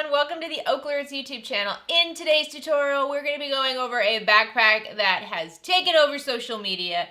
everyone, welcome to the OklaRoots YouTube channel. In today's tutorial, we're going to be going over a backpack that has taken over social media.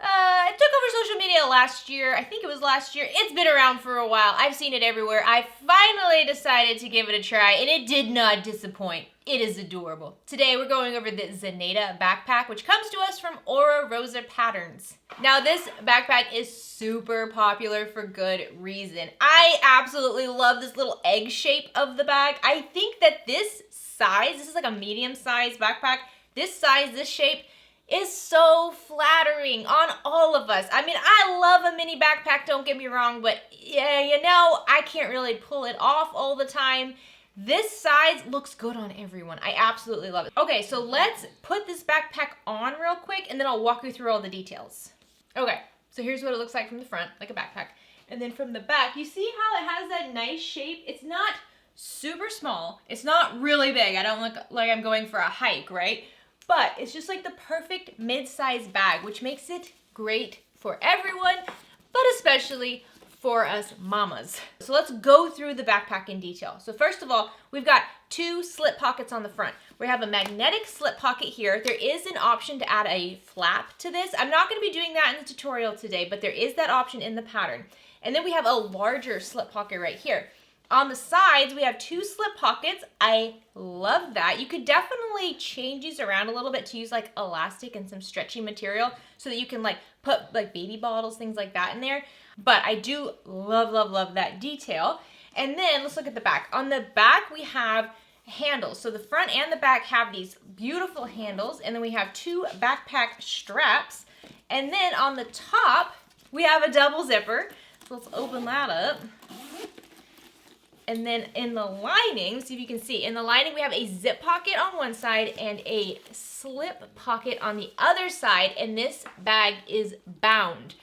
It took over social media last year. I think it was last year. It's been around for a while. I've seen it everywhere. I finally decided to give it a try, and it did not disappoint. It is adorable. Today, we're going over the Zenaida backpack, which comes to us from Rosa Patterns. Now, this backpack is super popular for good reason. I absolutely love this little egg shape of the bag. I think that this size, this is like a medium-sized backpack, this size, this shape, is so flattering on all of us. I mean, I love a mini backpack, don't get me wrong, but yeah, you know, I can't really pull it off all the time. This size looks good on everyone. I absolutely love it. Okay, so let's put this backpack on real quick and then I'll walk you through all the details. Okay, so here's what it looks like from the front, like a backpack. And then from the back, you see how it has that nice shape? It's not super small. It's not really big. I don't look like I'm going for a hike, right? But it's just like the perfect mid-sized bag, which makes it great for everyone, but especially for us mamas. So let's go through the backpack in detail. So first of all, we've got two slip pockets on the front. We have a magnetic slip pocket here. There is an option to add a flap to this. I'm not going to be doing that in the tutorial today, but there is that option in the pattern. And then we have a larger slip pocket right here. On the sides, we have two slip pockets. I love that. You could definitely change these around a little bit to use like elastic and some stretchy material so that you can like put like baby bottles, things like that in there. But I do love, love, love that detail. And then let's look at the back. On the back, we have handles. So the front and the back have these beautiful handles. And then we have two backpack straps. And then on the top, we have a double zipper. So let's open that up. And then in the lining, see if you can see, in the lining we have a zip pocket on one side and a slip pocket on the other side, and this bag is bound.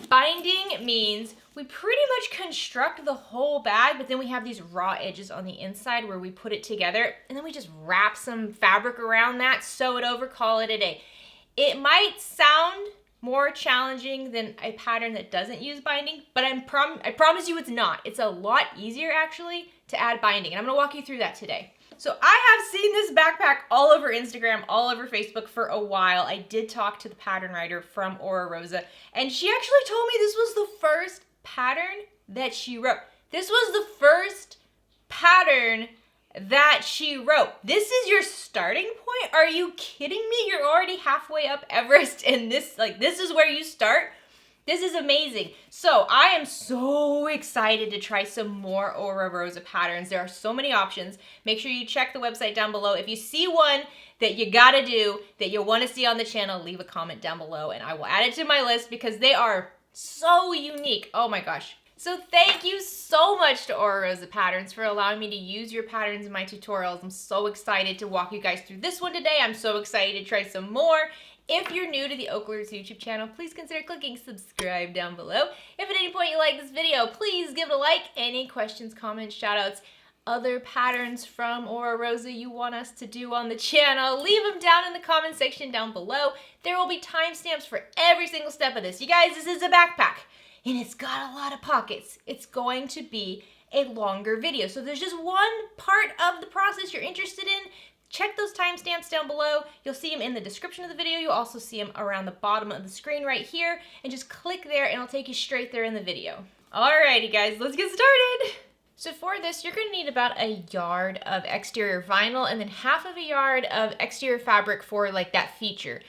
Binding means we pretty much construct the whole bag, but then we have these raw edges on the inside where we put it together, and then we just wrap some fabric around that, sew it over, call it a day. It might sound more challenging than a pattern that doesn't use binding, but I promise you it's not. It's a lot easier actually to add binding, and I'm gonna walk you through that today. So I have seen this backpack all over Instagram, all over Facebook for a while. I did talk to the pattern writer from Rosa, and she actually told me this was the first pattern that she wrote. This was the first pattern that she wrote. This is your starting point? Are you kidding me? You're already halfway up Everest and this is where you start? This is amazing. So I am so excited to try some more Rosa patterns. There are so many options. Make sure you check the website down below. If you see one that you gotta do, that you wanna see on the channel, leave a comment down below and I will add it to my list because they are so unique. Oh my gosh. So thank you so much to Rosa Patterns for allowing me to use your patterns in my tutorials. I'm so excited to walk you guys through this one today. I'm so excited to try some more. If you're new to the OklaRoots YouTube channel, please consider clicking subscribe down below. If at any point you like this video, please give it a like. Any questions, comments, shoutouts, other patterns from Rosa you want us to do on the channel, leave them down in the comment section down below. There will be timestamps for every single step of this. You guys, this is a backpack. And it's got a lot of pockets. It's going to be a longer video. So there's just one part of the process you're interested in. Check those timestamps down below. You'll see them in the description of the video. You'll also see them around the bottom of the screen right here. And just click there and it'll take you straight there in the video. Alrighty guys, let's get started. So for this, you're gonna need about a yard of exterior vinyl and then half of a yard of exterior fabric for like that feature.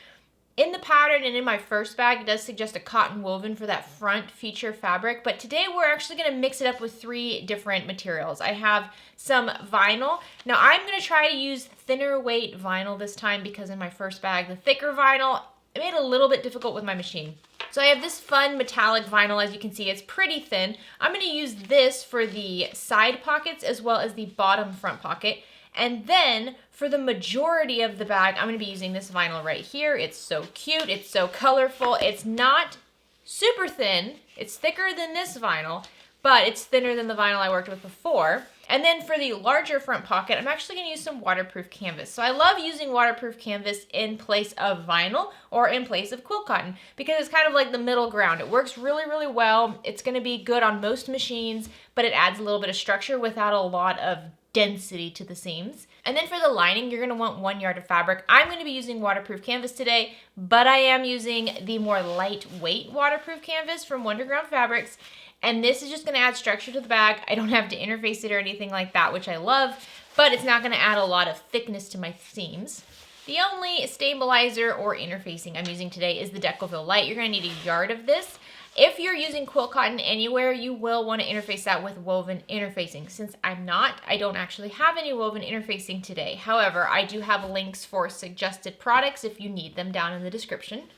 In the pattern and in my first bag, it does suggest a cotton woven for that front feature fabric, but today we're actually gonna mix it up with three different materials. I have some vinyl. Now I'm gonna try to use thinner weight vinyl this time because in my first bag, the thicker vinyl, it made it a little bit difficult with my machine. So I have this fun metallic vinyl, as you can see, it's pretty thin. I'm gonna use this for the side pockets as well as the bottom front pocket. And then for the majority of the bag, I'm gonna be using this vinyl right here. It's so cute, it's so colorful. It's not super thin. It's thicker than this vinyl, but it's thinner than the vinyl I worked with before. And then for the larger front pocket, I'm actually gonna use some waterproof canvas. So I love using waterproof canvas in place of vinyl or in place of quilt cotton because it's kind of like the middle ground. It works really, really well. It's gonna be good on most machines, but it adds a little bit of structure without a lot of density to the seams. And then for the lining, you're gonna want 1 yard of fabric. I'm gonna be using waterproof canvas today, but I am using the more lightweight waterproof canvas from Wonderground Fabrics. And this is just gonna add structure to the bag. I don't have to interface it or anything like that, which I love, but it's not gonna add a lot of thickness to my seams. The only stabilizer or interfacing I'm using today is the Decoville Light. You're gonna need 1 yard of this. If you're using quilt cotton anywhere, you will want to interface that with woven interfacing. Since I'm not, I don't actually have any woven interfacing today. However, I do have links for suggested products if you need them down in the description.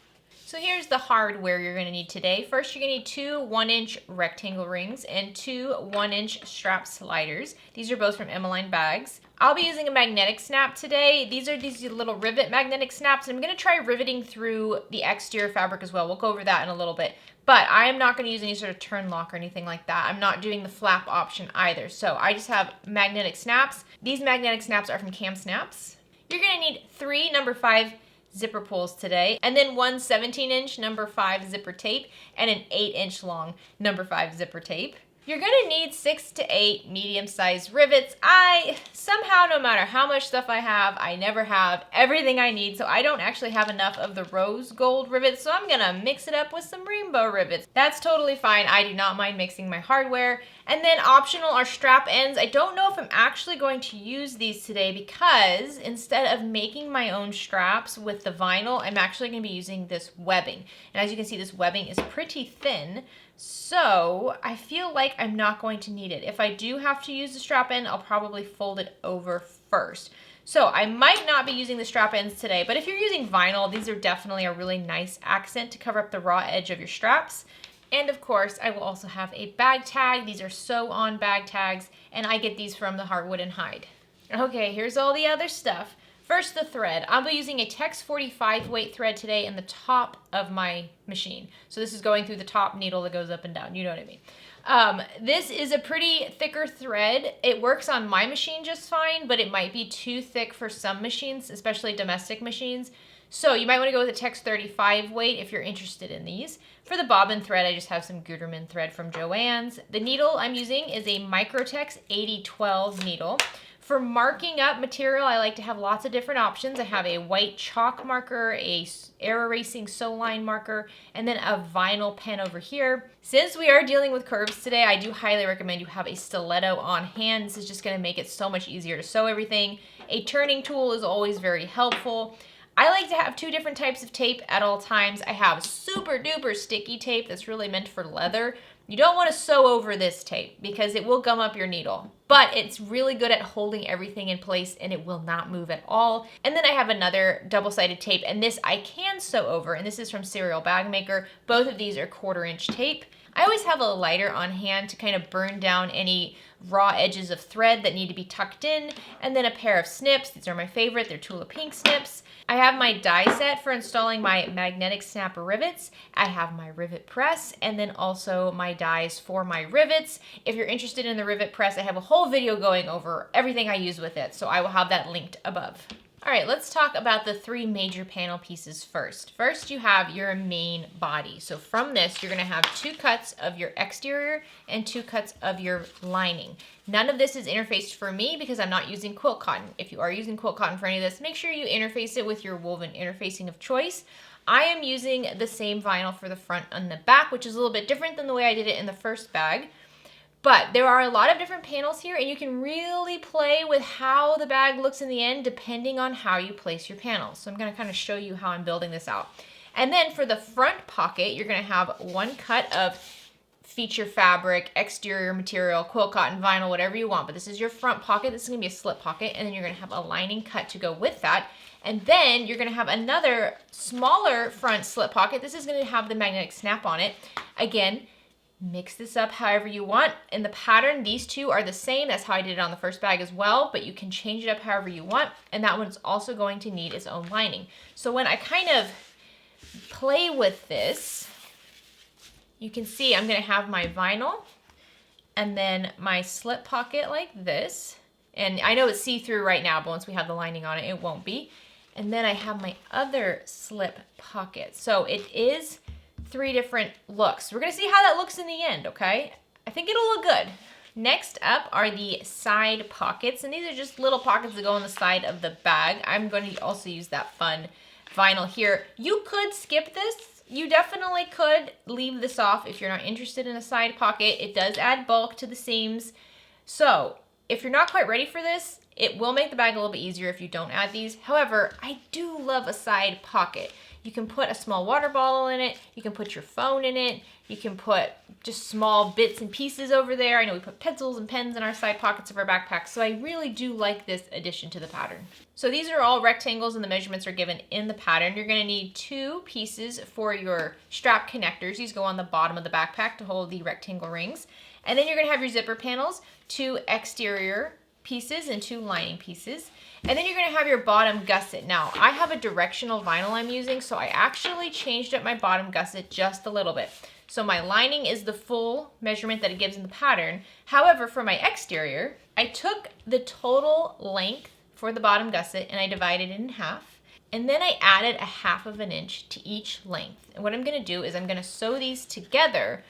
So here's the hardware you're gonna need today. First, you're gonna need 2 1-inch rectangle rings and 2 1-inch strap sliders. These are both from Emmeline bags. I'll be using a magnetic snap today. These are these little rivet magnetic snaps. I'm gonna try riveting through the exterior fabric as well. We'll go over that in a little bit. But I am not gonna use any sort of turn lock or anything like that. I'm not doing the flap option either. So I just have magnetic snaps. These magnetic snaps are from Cam Snaps. You're gonna need 3 number 5 zipper pulls today, and then 1 17-inch number 5 zipper tape and an 8-inch long number 5 zipper tape. You're gonna need 6 to 8 medium-sized rivets. I somehow, no matter how much stuff I have, I never have everything I need, so I don't actually have enough of the rose gold rivets, so I'm gonna mix it up with some rainbow rivets. That's totally fine. I do not mind mixing my hardware. And then optional are strap ends. I don't know if I'm actually going to use these today because instead of making my own straps with the vinyl, I'm actually gonna be using this webbing. And as you can see, this webbing is pretty thin, so I feel like I'm not going to need it. If I do have to use the strap end, I'll probably fold it over first. So I might not be using the strap ends today, but if you're using vinyl, these are definitely a really nice accent to cover up the raw edge of your straps. And of course, I will also have a bag tag. These are sew-on bag tags, and I get these from the Heartwood and Hide. Okay, here's all the other stuff. First, the thread. I'll be using a Tex 45 weight thread today in the top of my machine. So this is going through the top needle that goes up and down. You know what I mean. This is a pretty thicker thread. It works on my machine just fine, but it might be too thick for some machines, especially domestic machines. So you might want to go with a Tex 35 weight if you're interested in these. For the bobbin thread, I just have some Gutermann thread from Joann's. The needle I'm using is a Microtex 8012 needle. For marking up material, I like to have lots of different options. I have a white chalk marker, a air erasing sew line marker, and then a vinyl pen over here. Since we are dealing with curves today, I do highly recommend you have a stiletto on hand. This is just gonna make it so much easier to sew everything. A turning tool is always very helpful. I like to have 2 different types of tape at all times. I have super duper sticky tape that's really meant for leather. You don't want to sew over this tape because it will gum up your needle, but it's really good at holding everything in place and it will not move at all. And then I have another double-sided tape, and this I can sew over, and this is from Serial Bag Maker. Both of these are 1/4-inch tape. I always have a lighter on hand to kind of burn down any raw edges of thread that need to be tucked in, and then a pair of snips. These are my favorite. They're Tula Pink snips. I have my die set for installing my magnetic snap rivets. I have my rivet press, and then also my dies for my rivets. If you're interested in the rivet press, I have a whole video going over everything I use with it, so I will have that linked above. All right, let's talk about the 3 major panel pieces first. First, you have your main body. So from this, you're gonna have 2 cuts of your exterior and 2 cuts of your lining. None of this is interfaced for me because I'm not using quilt cotton. If you are using quilt cotton for any of this, make sure you interface it with your woven interfacing of choice. I am using the same vinyl for the front and the back, which is a little bit different than the way I did it in the first bag. But there are a lot of different panels here, and you can really play with how the bag looks in the end depending on how you place your panels. So I'm going to kind of show you how I'm building this out. And then for the front pocket, you're going to have 1 cut of feature fabric, exterior material, quilt cotton, vinyl, whatever you want. But this is your front pocket. This is going to be a slip pocket, and then you're going to have a lining cut to go with that. And then you're going to have another smaller front slip pocket. This is going to have the magnetic snap on it. Again, mix this up however you want. In the pattern, these 2 are the same. That's how I did it on the first bag as well, but you can change it up however you want. And that one's also going to need its own lining. So when I kind of play with this, you can see I'm going to have my vinyl and then my slip pocket like this. And I know it's see-through right now, but once we have the lining on it, it won't be. And then I have my other slip pocket. So it is 3 different looks. We're gonna see how that looks in the end, okay? I think it'll look good. Next up are the side pockets, and these are just little pockets that go on the side of the bag. I'm going to also use that fun vinyl here. You could skip this. You definitely could leave this off if you're not interested in a side pocket. It does add bulk to the seams. So if you're not quite ready for this, it will make the bag a little bit easier if you don't add these. However, I do love a side pocket. You can put a small water bottle in it. You can put your phone in it. You can put just small bits and pieces over there. I know we put pencils and pens in our side pockets of our backpacks, so I really do like this addition to the pattern. So these are all rectangles and the measurements are given in the pattern. You're gonna need 2 pieces for your strap connectors. These go on the bottom of the backpack to hold the rectangle rings. And then you're gonna have your zipper panels, 2 exterior pieces and 2 lining pieces. And then you're gonna have your bottom gusset. Now, I have a directional vinyl I'm using, so I actually changed up my bottom gusset just a little bit. So my lining is the full measurement that it gives in the pattern. However, for my exterior, I took the total length for the bottom gusset and I divided it in half. And then I added a 1/2 inch to each length. And what I'm gonna do is I'm gonna sew these together,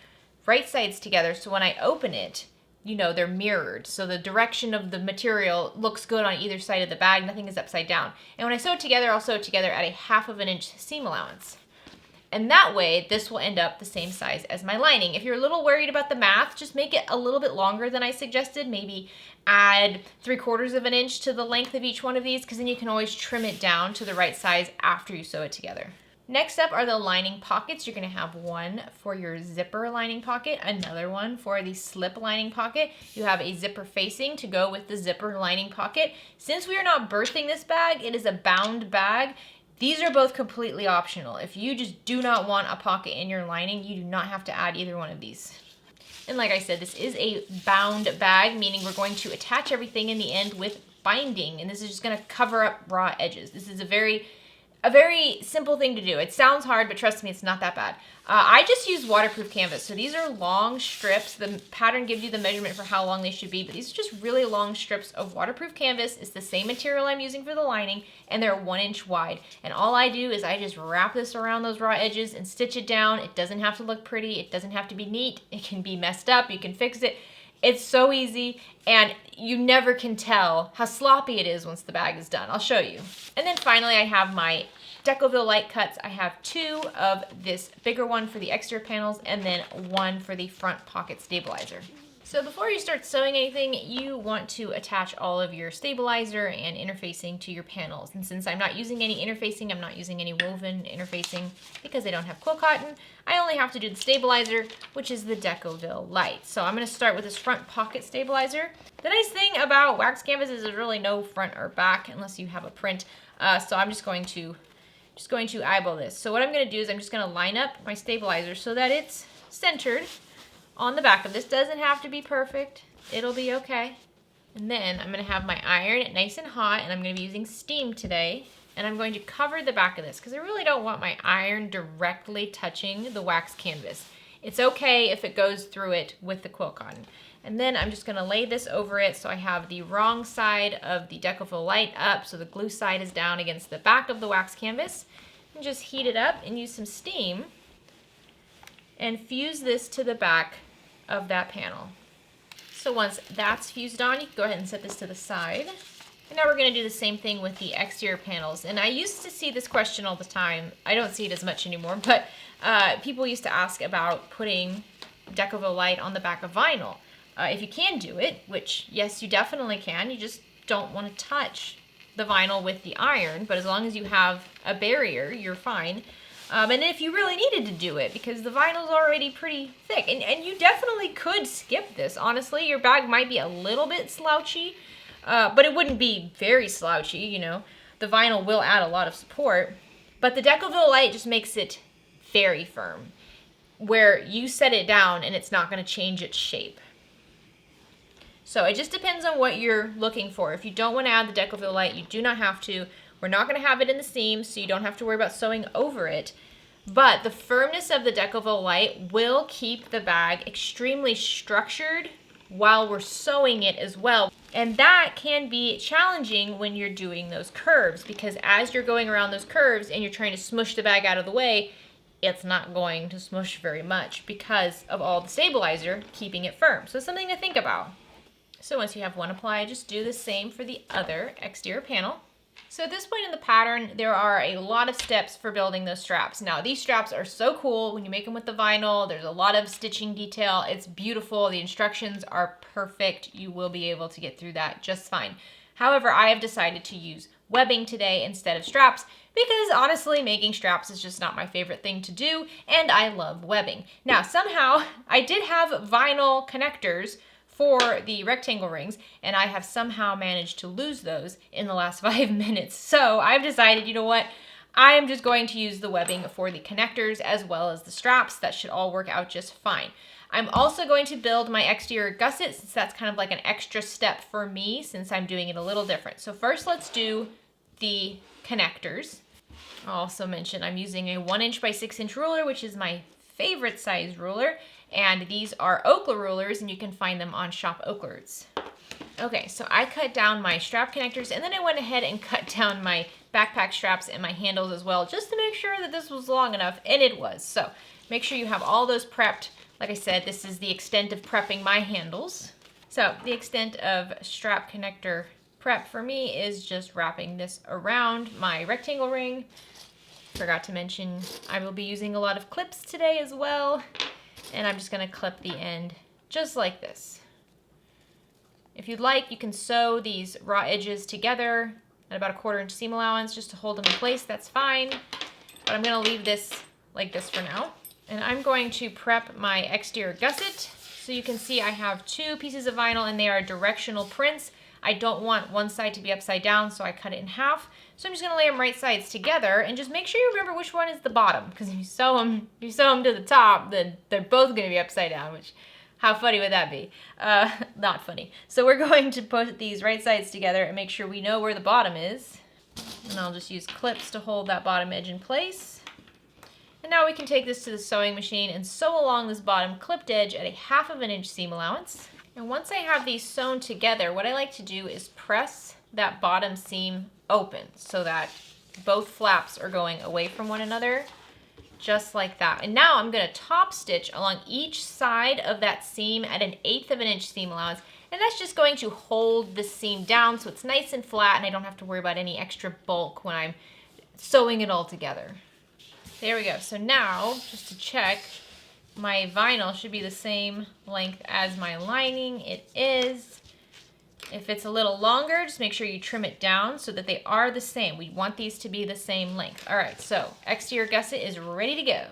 right sides together, so when I open it, you know, they're mirrored. So the direction of the material looks good on either side of the bag. Nothing is upside down. And when I sew it together, I'll sew it together at a 1/2 inch seam allowance. And that way, this will end up the same size as my lining. If you're a little worried about the math, just make it a little bit longer than I suggested. Maybe add 3/4 inch to the length of each one of these, because then you can always trim it down to the right size after you sew it together. Next up are the lining pockets. You're gonna have one for your zipper lining pocket, another one for the slip lining pocket. You have a zipper facing to go with the zipper lining pocket. Since we are not birthing this bag, it is a bound bag. These are both completely optional. If you just do not want a pocket in your lining, you do not have to add either one of these. And like I said, this is a bound bag, meaning we're going to attach everything in the end with binding, and this is just gonna cover up raw edges. This is a very simple thing to do. It sounds hard, but trust me, it's not that bad. I just use waterproof canvas. So these are long strips. The pattern gives you the measurement for how long they should be, but these are just really long strips of waterproof canvas. It's the same material I'm using for the lining, and they're 1 inch wide. And all I do is I just wrap this around those raw edges and stitch it down. It doesn't have to look pretty. It doesn't have to be neat. It can be messed up. You can fix it. It's so easy, and you never can tell how sloppy it is once the bag is done. I'll show you. And then finally, I have my Decoville light cuts. I have 2 of this bigger one for the exterior panels and then 1 for the front pocket stabilizer. So before you start sewing anything, you want to attach all of your stabilizer and interfacing to your panels. And since I'm not using any interfacing, I'm not using any woven interfacing because I don't have quilt cotton, I only have to do the stabilizer, which is the Decoville light. So I'm gonna start with this front pocket stabilizer. The nice thing about wax canvas is there's really no front or back unless you have a print. So I'm just going to eyeball this. So what I'm gonna do is I'm just gonna line up my stabilizer so that it's centered on the back of this. Doesn't have to be perfect. It'll be okay. And then I'm gonna have my iron nice and hot, and I'm gonna be using steam today. And I'm going to cover the back of this because I really don't want my iron directly touching the wax canvas. It's okay if it goes through it with the quilt cotton. And then I'm just gonna lay this over it so I have the wrong side of the Decoville light up, so the glue side is down against the back of the wax canvas. And just heat it up and use some steam and fuse this to the back of that panel. So once that's fused on, you can go ahead and set this to the side. And now we're gonna do the same thing with the exterior panels. And I used to see this question all the time. I don't see it as much anymore, but people used to ask about putting Decoville light on the back of vinyl. If you can do it, which yes, you definitely can, you just don't wanna touch the vinyl with the iron, but as long as you have a barrier, you're fine. And if you really needed to do it, because the vinyl's already pretty thick, and you definitely could skip this, honestly. Your bag might be a little bit slouchy, but it wouldn't be very slouchy, you know. The vinyl will add a lot of support, but the Decoville light just makes it very firm, where you set it down and it's not gonna change its shape. So it just depends on what you're looking for. If you don't want to add the Decoville light, you do not have to. We're not going to have it in the seam, so you don't have to worry about sewing over it. But the firmness of the Decoville light will keep the bag extremely structured while we're sewing it as well. And that can be challenging when you're doing those curves, because as you're going around those curves and you're trying to smush the bag out of the way, it's not going to smush very much because of all the stabilizer keeping it firm. So it's something to think about. So once you have one applied, just do the same for the other exterior panel. So at this point in the pattern, there are a lot of steps for building those straps. Now, these straps are so cool when you make them with the vinyl. There's a lot of stitching detail. It's beautiful. The instructions are perfect. You will be able to get through that just fine. However, I have decided to use webbing today instead of straps because honestly, making straps is just not my favorite thing to do, and I love webbing. Now, somehow, I did have vinyl connectors for the rectangle rings, and I have somehow managed to lose those in the last 5 minutes. So I've decided, you know what? I'm just going to use the webbing for the connectors as well as the straps. That should all work out just fine. I'm also going to build my exterior gusset since that's kind of like an extra step for me since I'm doing it a little different. So first let's do the connectors. I'll also mention I'm using a 1" by 6" ruler, which is my favorite size ruler. And these are Okla rulers, and you can find them on Shop OklaRoots. Okay, so I cut down my strap connectors, and then I went ahead and cut down my backpack straps and my handles as well, just to make sure that this was long enough, and it was. So make sure you have all those prepped. Like I said, this is the extent of prepping my handles. So the extent of strap connector prep for me is just wrapping this around my rectangle ring. Forgot to mention I will be using a lot of clips today as well. And I'm just gonna clip the end just like this. If you'd like, you can sew these raw edges together at about a 1/4 inch seam allowance just to hold them in place, that's fine. But I'm gonna leave this like this for now. And I'm going to prep my exterior gusset. So you can see I have 2 pieces of vinyl and they are directional prints. I don't want one side to be upside down, so I cut it in half. So I'm just gonna lay them right sides together and just make sure you remember which one is the bottom, because if you sew them to the top, then they're both gonna be upside down, which, how funny would that be? Not funny. So we're going to put these right sides together and make sure we know where the bottom is. And I'll just use clips to hold that bottom edge in place. And now we can take this to the sewing machine and sew along this bottom clipped edge at a 1/2 inch seam allowance. And once I have these sewn together, what I like to do is press that bottom seam open so that both flaps are going away from one another, just like that. And now I'm gonna top stitch along each side of that seam at an 1/8 inch seam allowance. And that's just going to hold the seam down so it's nice and flat and I don't have to worry about any extra bulk when I'm sewing it all together. There we go. So now, just to check, my vinyl should be the same length as my lining. It is. If it's a little longer, just make sure you trim it down so that they are the same. We want these to be the same length. All right, so exterior gusset is ready to go.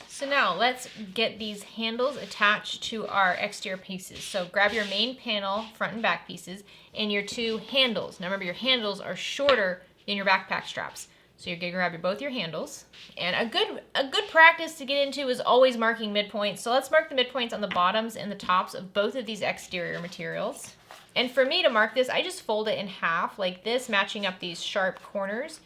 So now let's get these handles attached to our exterior pieces. So grab your main panel, front and back pieces, and your 2 handles. Now remember, your handles are shorter than your backpack straps. So you're gonna grab both your handles. And a good practice to get into is always marking midpoints. So let's mark the midpoints on the bottoms and the tops of both of these exterior materials. And for me to mark this, I just fold it in half like this, matching up these sharp corners.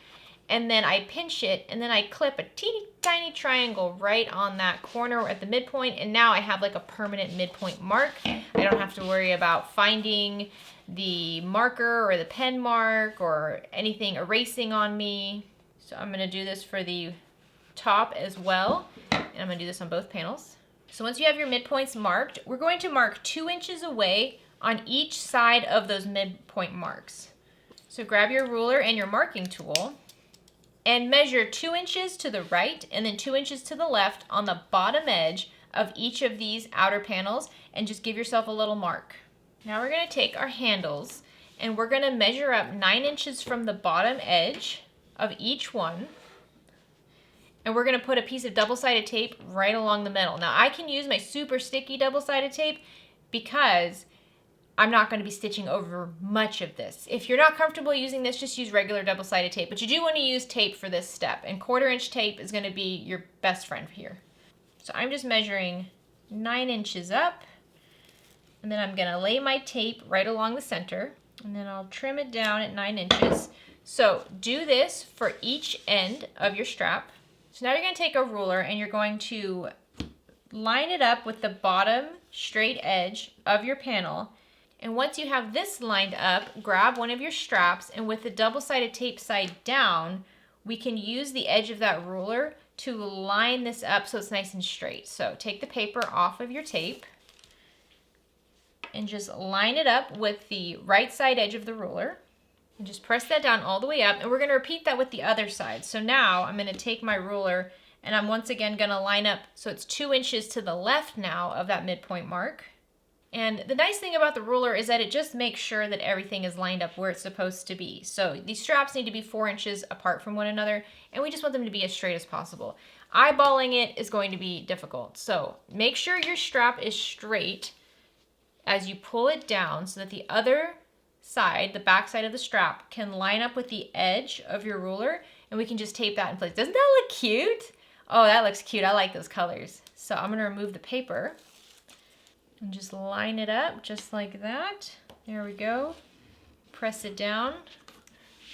And then I pinch it, and then I clip a teeny tiny triangle right on that corner at the midpoint. And now I have like a permanent midpoint mark. I don't have to worry about finding the marker or the pen mark or anything erasing on me. So I'm gonna do this for the top as well. And I'm gonna do this on both panels. So once you have your midpoints marked, we're going to mark 2 inches away on each side of those midpoint marks. So grab your ruler and your marking tool and measure 2 inches to the right and then 2 inches to the left on the bottom edge of each of these outer panels and just give yourself a little mark. Now we're gonna take our handles and we're gonna measure up 9 inches from the bottom edge of each one. And we're gonna put a piece of double-sided tape right along the middle. Now I can use my super sticky double-sided tape because I'm not gonna be stitching over much of this. If you're not comfortable using this, just use regular double-sided tape, but you do wanna use tape for this step, and 1/4 inch tape is gonna be your best friend here. So I'm just measuring 9 inches up, and then I'm gonna lay my tape right along the center, and then I'll trim it down at 9 inches. So do this for each end of your strap. So now you're gonna take a ruler and you're going to line it up with the bottom straight edge of your panel. And once you have this lined up, grab one of your straps, and with the double-sided tape side down, we can use the edge of that ruler to line this up so it's nice and straight. So take the paper off of your tape and just line it up with the right side edge of the ruler. And just press that down all the way up. And we're gonna repeat that with the other side. So now I'm gonna take my ruler and I'm once again gonna line up so it's 2 inches to the left now of that midpoint mark. And the nice thing about the ruler is that it just makes sure that everything is lined up where it's supposed to be. So these straps need to be 4 inches apart from one another, and we just want them to be as straight as possible. Eyeballing it is going to be difficult. So make sure your strap is straight as you pull it down so that the other side, the back side of the strap, can line up with the edge of your ruler, and we can just tape that in place. Doesn't that look cute? Oh, that looks cute. I like those colors. So I'm gonna remove the paper and just line it up just like that. There we go. Press it down.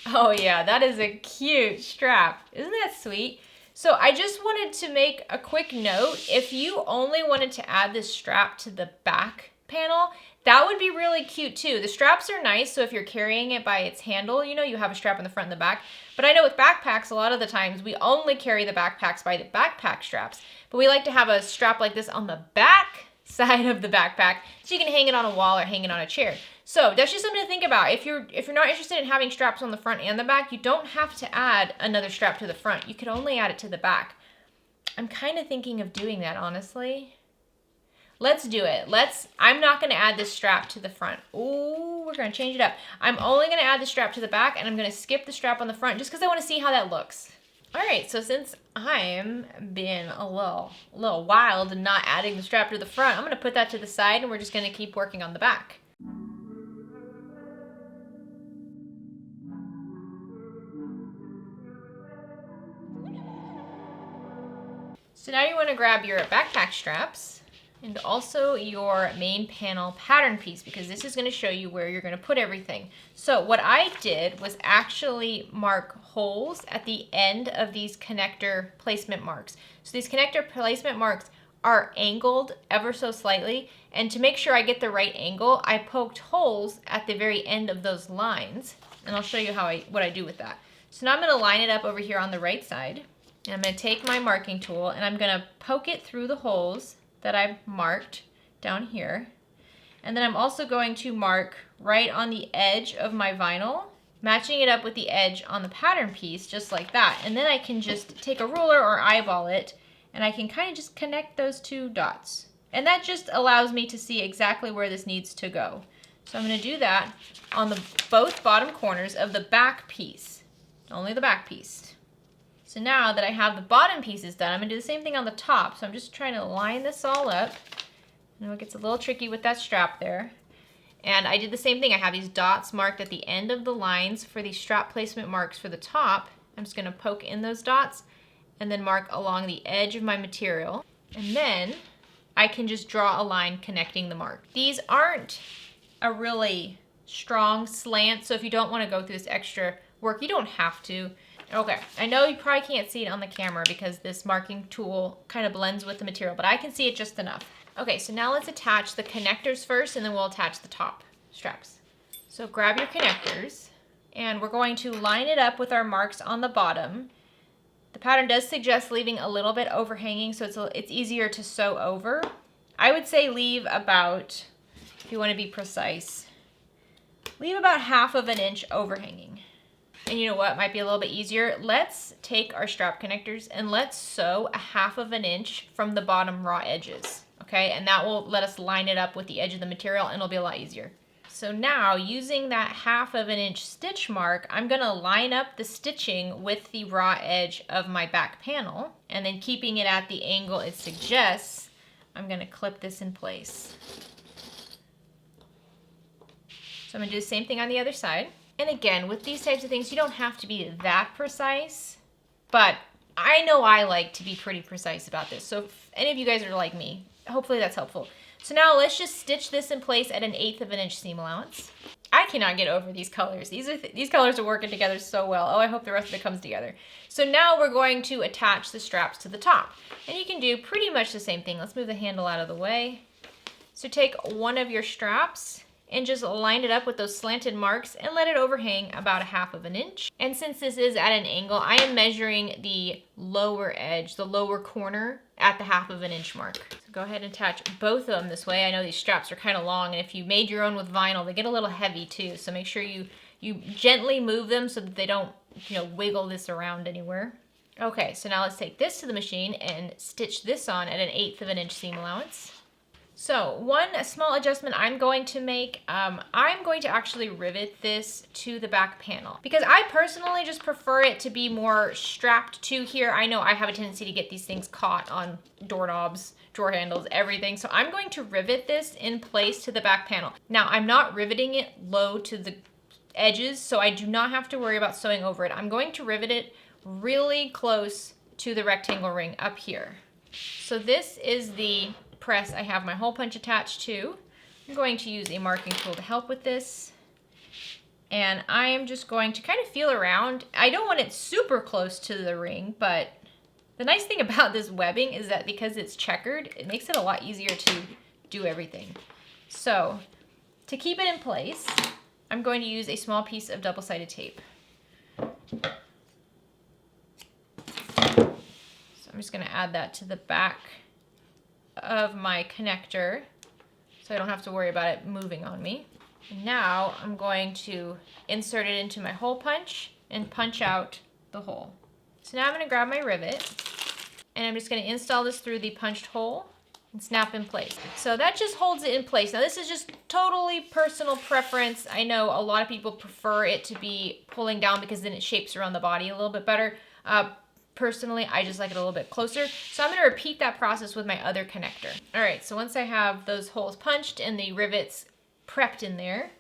Oh yeah, that is a cute strap. Isn't that sweet? So I just wanted to make a quick note. If you only wanted to add this strap to the back panel, that would be really cute too. The straps are nice, so if you're carrying it by its handle, you know, you have a strap in the front and the back. But I know with backpacks, a lot of the times we only carry the backpacks by the backpack straps. But we like to have a strap like this on the back side of the backpack so you can hang it on a wall or hang it on a chair. So that's just something to think about. If you're not interested in having straps on the front and the back, you don't have to add another strap to the front. You could only add it to the back. I'm kind of thinking of doing that, honestly. Let's do it. I'm not going to add this strap to the front. Ooh, we're going to change it up. I'm only going to add the strap to the back, and I'm going to skip the strap on the front just because I want to see how that looks. All right, so since I'm being a little wild and not adding the strap to the front, I'm going to put that to the side, and we're just going to keep working on the back. So now you want to grab your backpack straps and also your main panel pattern piece, because this is going to show you where you're going to put everything. So what I did was actually mark holes at the end of these connector placement marks. So these connector placement marks are angled ever so slightly, and to make sure I get the right angle, I poked holes at the very end of those lines, and I'll show you what I do with that. So now I'm going to line it up over here on the right side, and I'm going to take my marking tool and I'm going to poke it through the holes that I've marked down here. And then I'm also going to mark right on the edge of my vinyl, matching it up with the edge on the pattern piece, just like that. And then I can just take a ruler or eyeball it, and I can kind of just connect those two dots. And that just allows me to see exactly where this needs to go. So I'm going to do that on both bottom corners of the back piece, only the back piece. So now that I have the bottom pieces done, I'm going to do the same thing on the top. So I'm just trying to line this all up. I know it gets a little tricky with that strap there. And I did the same thing. I have these dots marked at the end of the lines for these strap placement marks for the top. I'm just going to poke in those dots and then mark along the edge of my material. And then I can just draw a line connecting the mark. These aren't a really strong slant, so if you don't want to go through this extra work, you don't have to. Okay, I know you probably can't see it on the camera because this marking tool kind of blends with the material, but I can see it just enough. Okay, so now let's attach the connectors first, and then we'll attach the top straps. So grab your connectors, and we're going to line it up with our marks on the bottom. The pattern does suggest leaving a little bit overhanging, so it's easier to sew over. I would say leave about, if you want to be precise, leave about 1/2 inch overhanging. And you know what might be a little bit easier? Let's take our strap connectors and let's sew 1/2 inch from the bottom raw edges, okay? And that will let us line it up with the edge of the material, and it'll be a lot easier. So now, using that 1/2 inch stitch mark, I'm gonna line up the stitching with the raw edge of my back panel, and then keeping it at the angle it suggests, I'm gonna clip this in place. So I'm gonna do the same thing on the other side. And again, with these types of things, you don't have to be that precise, but I know I like to be pretty precise about this. So if any of you guys are like me, hopefully that's helpful. So now let's just stitch this in place at 1/8 inch seam allowance. I cannot get over these colors. These colors are working together so well. Oh, I hope the rest of it comes together. So now we're going to attach the straps to the top. And you can do pretty much the same thing. Let's move the handle out of the way. So take one of your straps and just line it up with those slanted marks and let it overhang about 1/2 inch. And since this is at an angle, I am measuring the lower edge, the lower corner at the 1/2 inch mark. So go ahead and attach both of them this way. I know these straps are kind of long, and if you made your own with vinyl, they get a little heavy too. So make sure you gently move them so that they don't, wiggle this around anywhere. Okay, so now let's take this to the machine and stitch this on at an 1/8 inch seam allowance. So one small adjustment I'm going to make, I'm going to actually rivet this to the back panel because I personally just prefer it to be more strapped to here. I know I have a tendency to get these things caught on doorknobs, drawer handles, everything. So I'm going to rivet this in place to the back panel. Now I'm not riveting it low to the edges, so I do not have to worry about sewing over it. I'm going to rivet it really close to the rectangle ring up here. So this is the press I have my hole punch attached to. I'm going to use a marking tool to help with this. And I am just going to kind of feel around. I don't want it super close to the ring, but the nice thing about this webbing is that because it's checkered, it makes it a lot easier to do everything. So to keep it in place, I'm going to use a small piece of double-sided tape. So I'm just going to add that to the back of my connector so I don't have to worry about it moving on me. And now I'm going to insert it into my hole punch and punch out the hole. So now I'm going to grab my rivet and I'm just going to install this through the punched hole and snap in place. So that just holds it in place. Now this is just totally personal preference. I know a lot of people prefer it to be pulling down because then it shapes around the body a little bit better. Personally, I just like it a little bit closer. So I'm going to repeat that process with my other connector. All right, so once I have those holes punched and the rivets prepped in there,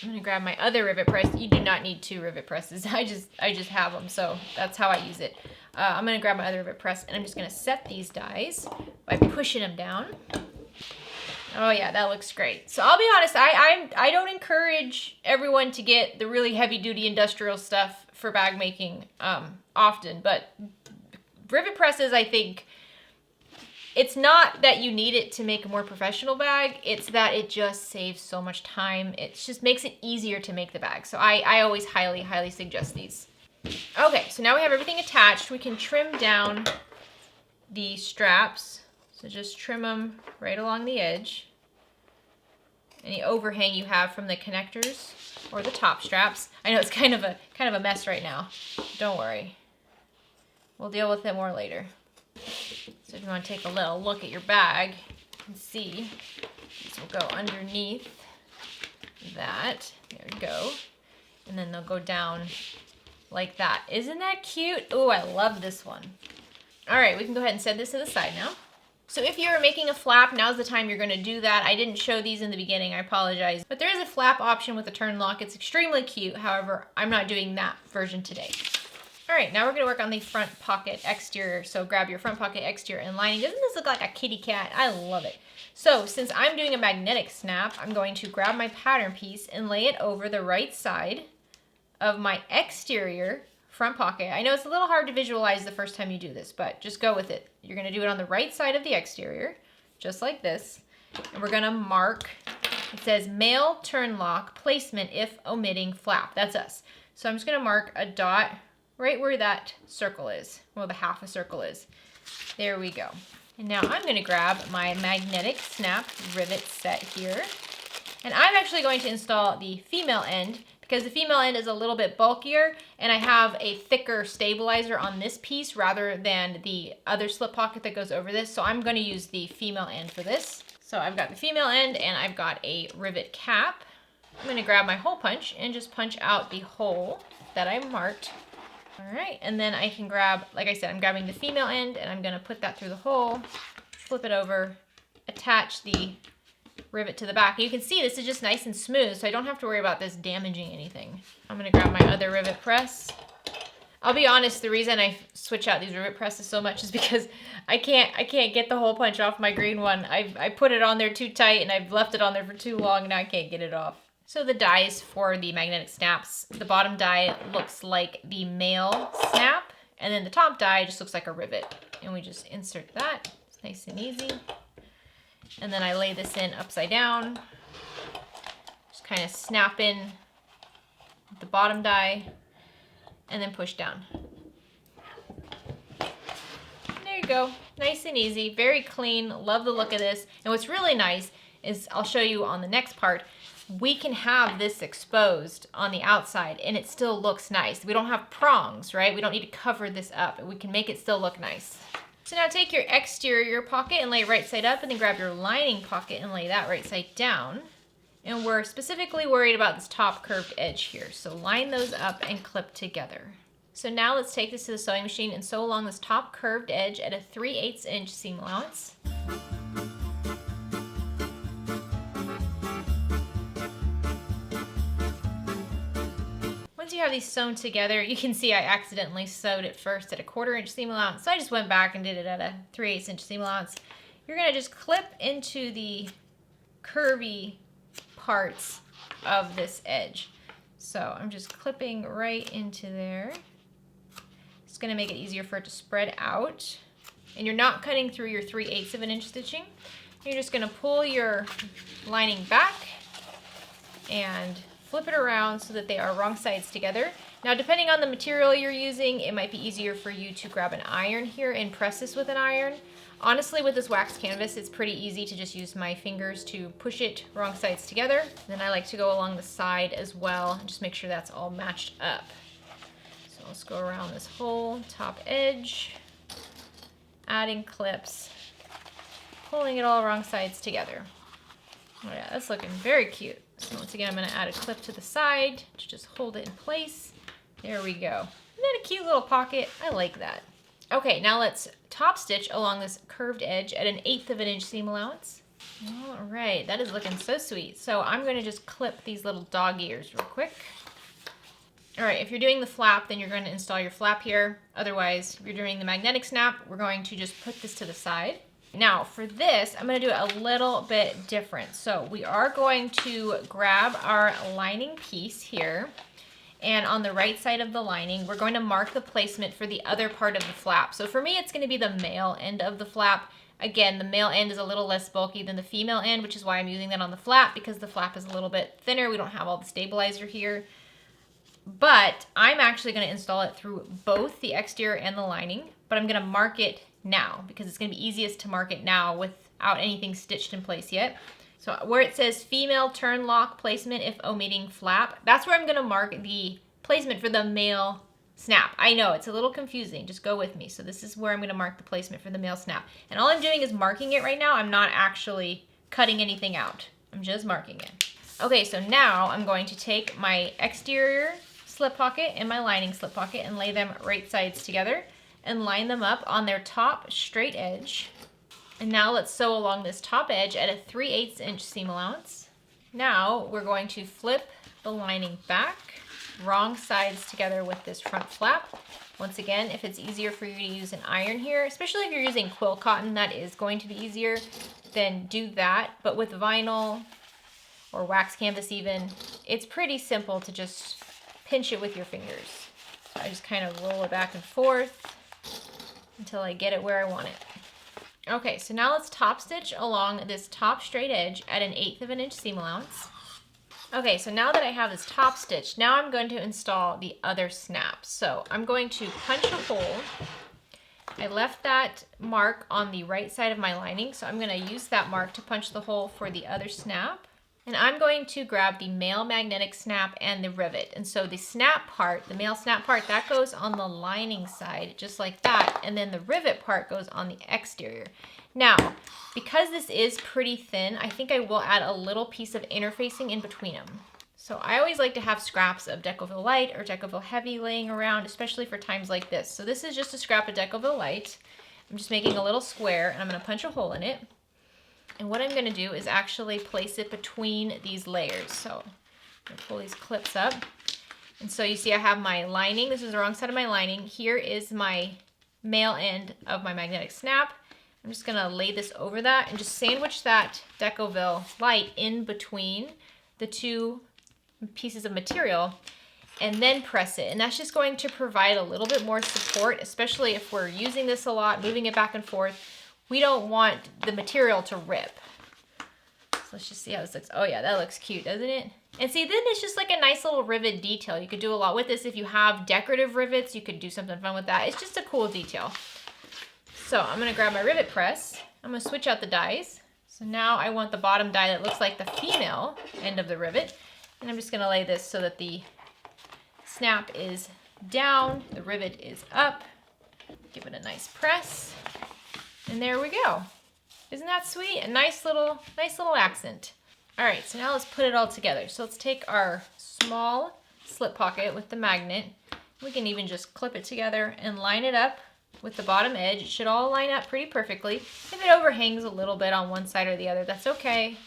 I'm going to grab my other rivet press. You do not need 2 rivet presses. I just have them, so that's how I use it. I'm going to grab my other rivet press and I'm just going to set these dies by pushing them down. Oh yeah, that looks great. So I'll be honest, I don't encourage everyone to get the really heavy duty industrial stuff for bag making often, but rivet presses, I think, it's not that you need it to make a more professional bag, it's that it just saves so much time. It just makes it easier to make the bag. So I always highly, highly suggest these. Okay, so now we have everything attached. We can trim down the straps. So just trim them right along the edge. Any overhang you have from the connectors or the top straps. I know it's kind of a mess right now. Don't worry. We'll deal with it more later. So if you want to take a little look at your bag and see, these will go underneath that. There we go. And then they'll go down like that. Isn't that cute? Oh, I love this one. All right, we can go ahead and set this to the side now. So if you're making a flap, now's the time you're going to do that. I didn't show these in the beginning, I apologize. But there is a flap option with a turn lock. It's extremely cute. However, I'm not doing that version today. All right, now we're going to work on the front pocket exterior. So grab your front pocket exterior and lining. Doesn't this look like a kitty cat? I love it. So since I'm doing a magnetic snap, I'm going to grab my pattern piece and lay it over the right side of my exterior front pocket. I know it's a little hard to visualize the first time you do this, but just go with it. You're going to do it on the right side of the exterior, just like this. And we're going to mark, it says male turn lock placement if omitting flap. That's us. So I'm just going to mark a dot right where that circle is, well, the half a circle is. There we go. And now I'm going to grab my magnetic snap rivet set here. And I'm actually going to install the female end because the female end is a little bit bulkier and I have a thicker stabilizer on this piece rather than the other slip pocket that goes over this. So I'm going to use the female end for this. So I've got the female end and I've got a rivet cap. I'm going to grab my hole punch and just punch out the hole that I marked. All right, and then I can grab, like I said, I'm grabbing the female end and I'm going to put that through the hole, flip it over, attach the rivet to the back. You can see this is just nice and smooth, so I don't have to worry about this damaging anything. I'm going to grab my other rivet press. I'll be honest, the reason I switch out these rivet presses so much is because I can't get the hole punch off my green one. I put it on there too tight and I've left it on there for too long and now I can't get it off. So the dies for the magnetic snaps, the bottom die looks like the male snap and then the top die just looks like a rivet. And we just insert that. It's nice and easy. And then I lay this in upside down. Just kind of snap in the bottom die and then push down. There you go. Nice and easy, very clean. Love the look of this. And what's really nice is, I'll show you on the next part, we can have this exposed on the outside and it still looks nice. We don't have prongs, right? We don't need to cover this up. We can make it still look nice. So now take your exterior pocket and lay it right side up, and then grab your lining pocket and lay that right side down. And we're specifically worried about this top curved edge here. So line those up and clip together. So now let's take this to the sewing machine and sew along this top curved edge at a 3/8 inch seam allowance. Once you have these sewn together, you can see I accidentally sewed it first at a 1/4 inch seam allowance, so I just went back and did it at a 3/8 inch seam allowance. You're gonna just clip into the curvy parts of this edge. So I'm just clipping right into there. It's gonna make it easier for it to spread out. And you're not cutting through your 3/8 of an inch stitching. You're just gonna pull your lining back and flip it around so that they are wrong sides together. Now, depending on the material you're using, it might be easier for you to grab an iron here and press this with an iron. Honestly, with this wax canvas, it's pretty easy to just use my fingers to push it wrong sides together. Then I like to go along the side as well and just make sure that's all matched up. So let's go around this whole top edge, adding clips, pulling it all wrong sides together. Oh yeah, that's looking very cute. So once again, I'm going to add a clip to the side to just hold it in place. There we go. Isn't that a cute little pocket? I like that. Okay, now let's top stitch along this curved edge at an 1/8 of an inch seam allowance. All right, that is looking so sweet. So I'm going to just clip these little dog ears real quick. All right, if you're doing the flap, then you're going to install your flap here. Otherwise, if you're doing the magnetic snap, we're going to just put this to the side. Now for this, I'm going to do it a little bit different. So we are going to grab our lining piece here, and on the right side of the lining, we're going to mark the placement for the other part of the flap. So for me, it's going to be the male end of the flap. Again, the male end is a little less bulky than the female end, which is why I'm using that on the flap, because the flap is a little bit thinner. We don't have all the stabilizer here. But I'm actually going to install it through both the exterior and the lining, but I'm going to mark it now because it's going to be easiest to mark it now without anything stitched in place yet. So where it says female turn lock placement if omitting flap, that's where I'm going to mark the placement for the male snap. I know it's a little confusing, just go with me. So this is where I'm going to mark the placement for the male snap. And all I'm doing is marking it right now. I'm not actually cutting anything out. I'm just marking it. Okay, so now I'm going to take my exterior slip pocket and my lining slip pocket and lay them right sides together and line them up on their top straight edge. And now let's sew along this top edge at a 3/8 inch seam allowance. Now we're going to flip the lining back, wrong sides together with this front flap. Once again, if it's easier for you to use an iron here, especially if you're using quill cotton, that is going to be easier, then do that. But with vinyl or wax canvas even, it's pretty simple to just pinch it with your fingers. So I just kind of roll it back and forth until I get it where I want it. Okay, so now let's top stitch along this top straight edge at an 1/8 of an inch seam allowance. Okay, so now that I have this top stitch, now I'm going to install the other snap. So I'm going to punch a hole. I left that mark on the right side of my lining, so I'm going to use that mark to punch the hole for the other snap. And I'm going to grab the male magnetic snap and the rivet. And so the snap part, the male snap part, that goes on the lining side, just like that. And then the rivet part goes on the exterior. Now, because this is pretty thin, I think I will add a little piece of interfacing in between them. So I always like to have scraps of Decovil Light or Decovil Heavy laying around, especially for times like this. So this is just a scrap of Decovil Light. I'm just making a little square and I'm going to punch a hole in it. And what I'm going to do is actually place it between these layers. So I'm going to pull these clips up. And so you see I have my lining. This is the wrong side of my lining. Here is my male end of my magnetic snap. I'm just going to lay this over that and just sandwich that Decovil Light in between the two pieces of material and then press it. And that's just going to provide a little bit more support, especially if we're using this a lot, moving it back and forth. We don't want the material to rip. So let's just see how this looks. Oh yeah, that looks cute, doesn't it? And see, then it's just like a nice little rivet detail. You could do a lot with this. If you have decorative rivets, you could do something fun with that. It's just a cool detail. So I'm gonna grab my rivet press. I'm gonna switch out the dies. So now I want the bottom die that looks like the female end of the rivet. And I'm just gonna lay this so that the snap is down, the rivet is up. Give it a nice press. And there we go. Isn't that sweet? A nice little accent. All right, so now let's put it all together. So let's take our small slip pocket with the magnet. We can even just clip it together and line it up with the bottom edge. It should all line up pretty perfectly. If it overhangs a little bit on one side or the other, that's okay.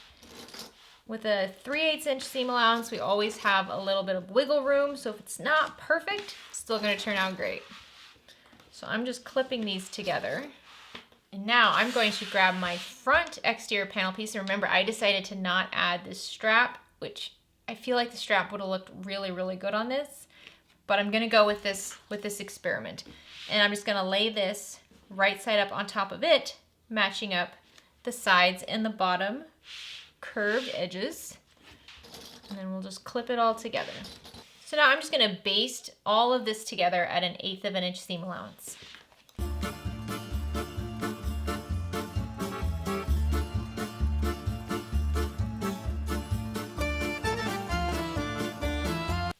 With a 3/8 inch seam allowance, we always have a little bit of wiggle room. So if it's not perfect, it's still gonna turn out great. So I'm just clipping these together. And now I'm going to grab my front exterior panel piece. And remember, I decided to not add this strap, which I feel like the strap would have looked really, really good on this. But I'm gonna go with this experiment. And I'm just gonna lay this right side up on top of it, matching up the sides and the bottom curved edges. And then we'll just clip it all together. So now I'm just gonna baste all of this together at an 1/8 of an inch seam allowance.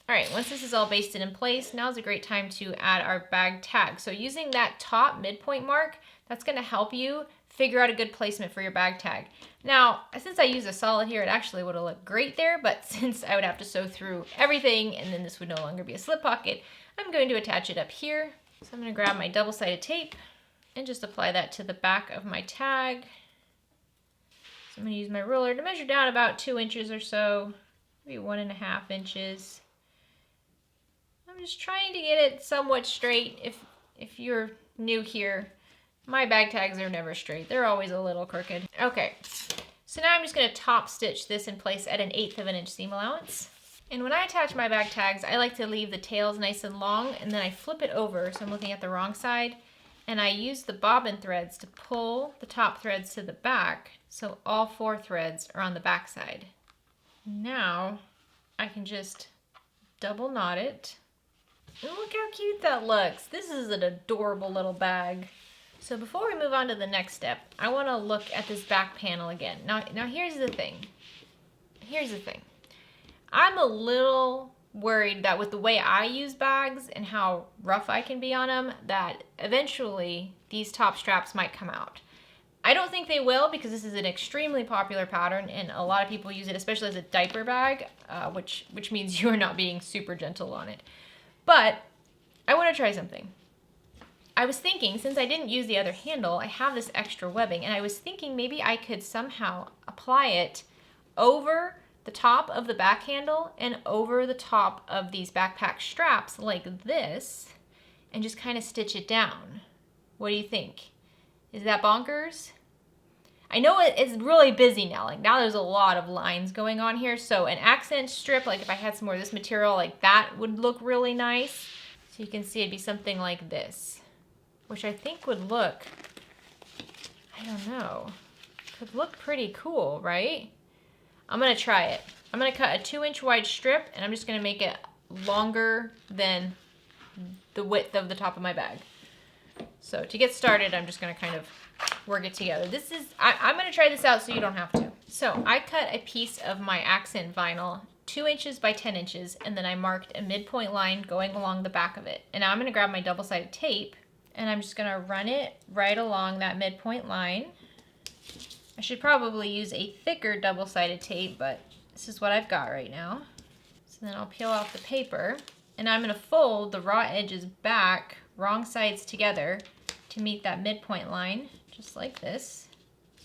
All right, once this is all basted in place, now's a great time to add our bag tag. So using that top midpoint mark, that's gonna help you figure out a good placement for your bag tag. Now, since I use a solid here, it actually would have looked great there, but since I would have to sew through everything and then this would no longer be a slip pocket, I'm going to attach it up here. So I'm gonna grab my double-sided tape and just apply that to the back of my tag. So I'm gonna use my ruler to measure down about 2 inches or so, maybe 1.5 inches. I'm just trying to get it somewhat straight. If you're new here, my bag tags are never straight. They're always a little crooked. Okay, so now I'm just gonna top stitch this in place at an 1/8 of an inch seam allowance. And when I attach my bag tags, I like to leave the tails nice and long, and then I flip it over, so I'm looking at the wrong side, and I use the bobbin threads to pull the top threads to the back, so all 4 threads are on the back side. Now, I can just double knot it. And look how cute that looks. This is an adorable little bag. So before we move on to the next step, I want to look at this back panel again. Now here's the thing. I'm a little worried that with the way I use bags and how rough I can be on them, that eventually these top straps might come out. I don't think they will, because this is an extremely popular pattern and a lot of people use it, especially as a diaper bag, which means you are not being super gentle on it. But I want to try something. I was thinking, since I didn't use the other handle, I have this extra webbing, and I was thinking maybe I could somehow apply it over the top of the back handle and over the top of these backpack straps like this, and just kind of stitch it down. What do you think? Is that bonkers? I know it's really busy now. Like now there's a lot of lines going on here. So an accent strip, like if I had some more of this material, like that would look really nice. So you can see it'd be something like this, which I think would look, I don't know, could look pretty cool, right? I'm gonna try it. I'm gonna cut a 2-inch wide strip, and I'm just gonna make it longer than the width of the top of my bag. So to get started, I'm just gonna kind of work it together. I'm gonna try this out so you don't have to. So I cut a piece of my accent vinyl 2 inches by 10 inches, and then I marked a midpoint line going along the back of it. And now I'm gonna grab my double-sided tape, and I'm just gonna run it right along that midpoint line. I should probably use a thicker double-sided tape, but this is what I've got right now. So then I'll peel off the paper, and I'm gonna fold the raw edges back, wrong sides together, to meet that midpoint line, just like this.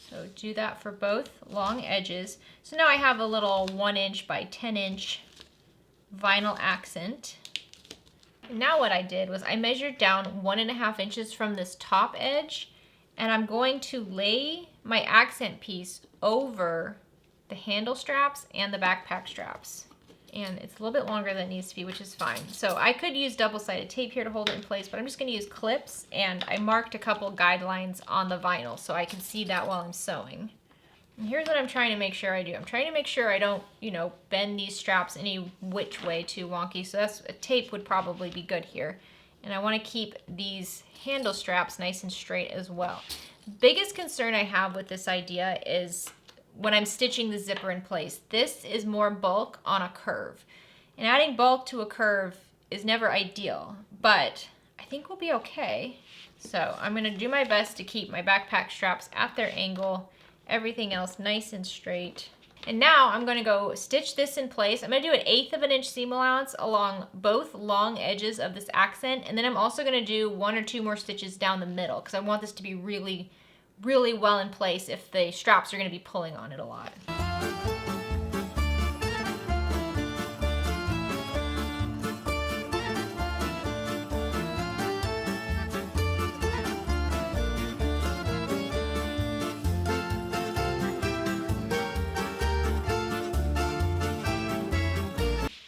So do that for both long edges. So now I have a little 1-inch by 10-inch vinyl accent. And now what I did was I measured down 1.5 inches from this top edge, and I'm going to lay my accent piece over the handle straps and the backpack straps. And it's a little bit longer than it needs to be, which is fine. So I could use double-sided tape here to hold it in place, but I'm just gonna use clips, and I marked a couple guidelines on the vinyl so I can see that while I'm sewing. And here's what I'm trying to make sure I do. I'm trying to make sure I don't, you know, bend these straps any which way too wonky. So that's a tape would probably be good here. And I want to keep these handle straps nice and straight as well. Biggest concern I have with this idea is when I'm stitching the zipper in place. This is more bulk on a curve. And adding bulk to a curve is never ideal, but I think we'll be okay. So I'm going to do my best to keep my backpack straps at their angle, everything else nice and straight. And now I'm going to go stitch this in place. I'm going to do an 1/8 of an inch seam allowance along both long edges of this accent. And then I'm also going to do 1 or 2 more stitches down the middle because I want this to be really, really well in place if the straps are going to be pulling on it a lot.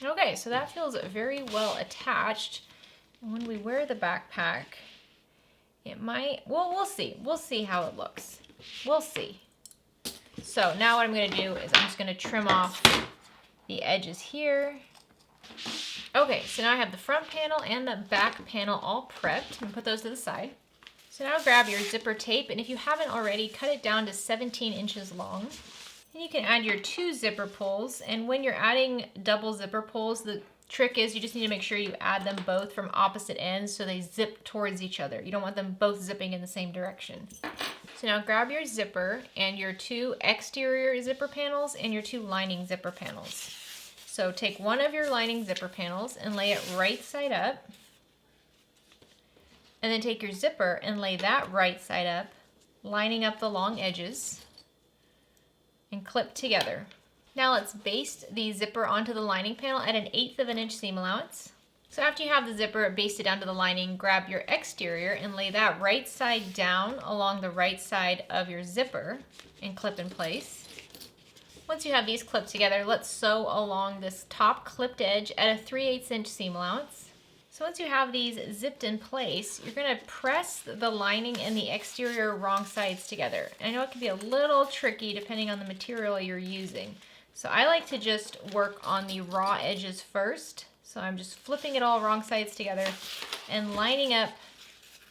Okay, so that feels very well attached. And when we wear the backpack, it might, well, we'll see. We'll see how it looks. We'll see. So now what I'm going to do is I'm just going to trim off the edges here. Okay, so now I have the front panel and the back panel all prepped. I'm going to put those to the side. So now grab your zipper tape, and if you haven't already, cut it down to 17 inches long. And you can add your 2 zipper pulls, and when you're adding double zipper pulls, the trick is you just need to make sure you add them both from opposite ends so they zip towards each other. You don't want them both zipping in the same direction. So now grab your zipper and your 2 exterior zipper panels and your 2 lining zipper panels. So take one of your lining zipper panels and lay it right side up. And then take your zipper and lay that right side up, lining up the long edges, and clip together. Now let's baste the zipper onto the lining panel at an 1/8 of an inch seam allowance. So after you have the zipper basted down to the lining, grab your exterior and lay that right side down along the right side of your zipper and clip in place. Once you have these clipped together, let's sew along this top clipped edge at a 3/8 inch seam allowance. So once you have these zipped in place, you're going to press the lining and the exterior wrong sides together. And I know it can be a little tricky depending on the material you're using. So I like to just work on the raw edges first. So I'm just flipping it all wrong sides together and lining up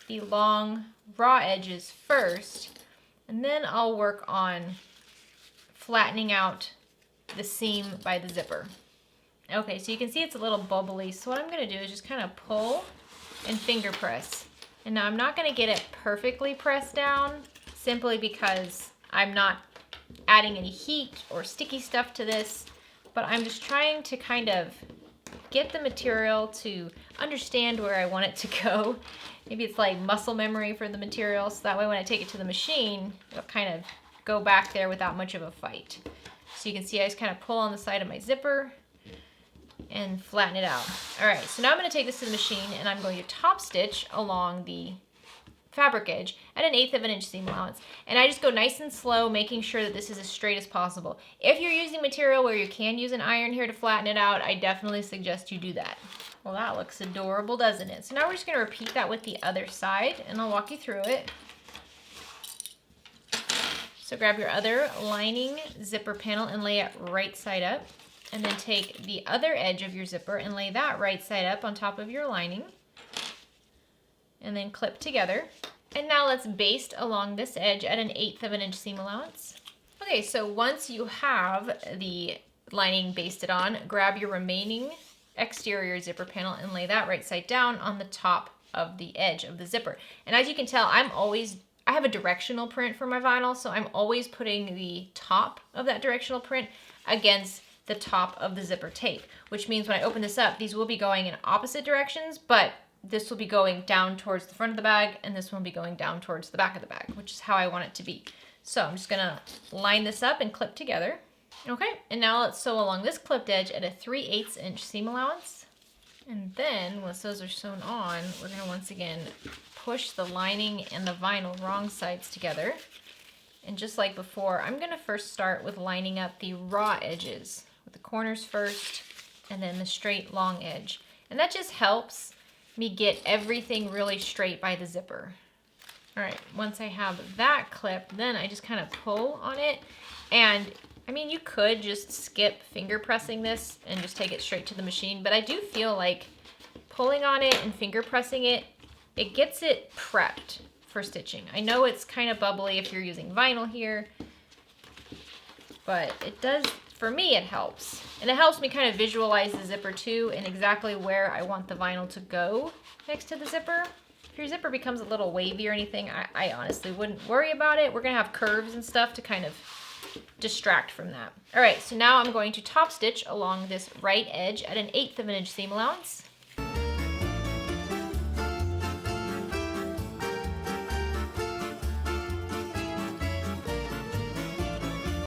the long raw edges first. And then I'll work on flattening out the seam by the zipper. Okay, so you can see it's a little bubbly. So what I'm going to do is just kind of pull and finger press. And now I'm not going to get it perfectly pressed down simply because I'm not adding any heat or sticky stuff to this, but I'm just trying to kind of get the material to understand where I want it to go. Maybe it's like muscle memory for the material, so that way when I take it to the machine, it'll kind of go back there without much of a fight. So you can see I just kind of pull on the side of my zipper and flatten it out. All right, so now I'm going to take this to the machine and I'm going to top stitch along the fabric edge at an 1/8 of an inch seam allowance. And I just go nice and slow, making sure that this is as straight as possible. If you're using material where you can use an iron here to flatten it out, I definitely suggest you do that. Well, that looks adorable, doesn't it? So now we're just going to repeat that with the other side, and I'll walk you through it. So grab your other lining zipper panel and lay it right side up. And then take the other edge of your zipper and lay that right side up on top of your lining. And then clip together. And now let's baste along this edge at an 1/8 of an inch seam allowance. Okay, so once you have the lining basted on, grab your remaining exterior zipper panel and lay that right side down on the top of the edge of the zipper. And as you can tell, I have a directional print for my vinyl, so I'm always putting the top of that directional print against the top of the zipper tape, which means when I open this up, these will be going in opposite directions, but this will be going down towards the front of the bag, and this one will be going down towards the back of the bag, which is how I want it to be. So I'm just gonna line this up and clip together. Okay, and now let's sew along this clipped edge at a 3/8 inch seam allowance. And then once those are sewn on, we're gonna once again push the lining and the vinyl wrong sides together. And just like before, I'm gonna first start with lining up the raw edges, with the corners first, and then the straight long edge. And that just helps me get everything really straight by the zipper. All right, once I have that clip, then I just kind of pull on it. And I mean, you could just skip finger pressing this and just take it straight to the machine, but I do feel like pulling on it and finger pressing it, it gets it prepped for stitching. I know it's kind of bubbly if you're using vinyl here, but it does, for me, it helps. And it helps me kind of visualize the zipper too and exactly where I want the vinyl to go next to the zipper. If your zipper becomes a little wavy or anything, I honestly wouldn't worry about it. We're gonna have curves and stuff to kind of distract from that. All right, so now I'm going to top stitch along this right edge at an 1/8 of an inch seam allowance.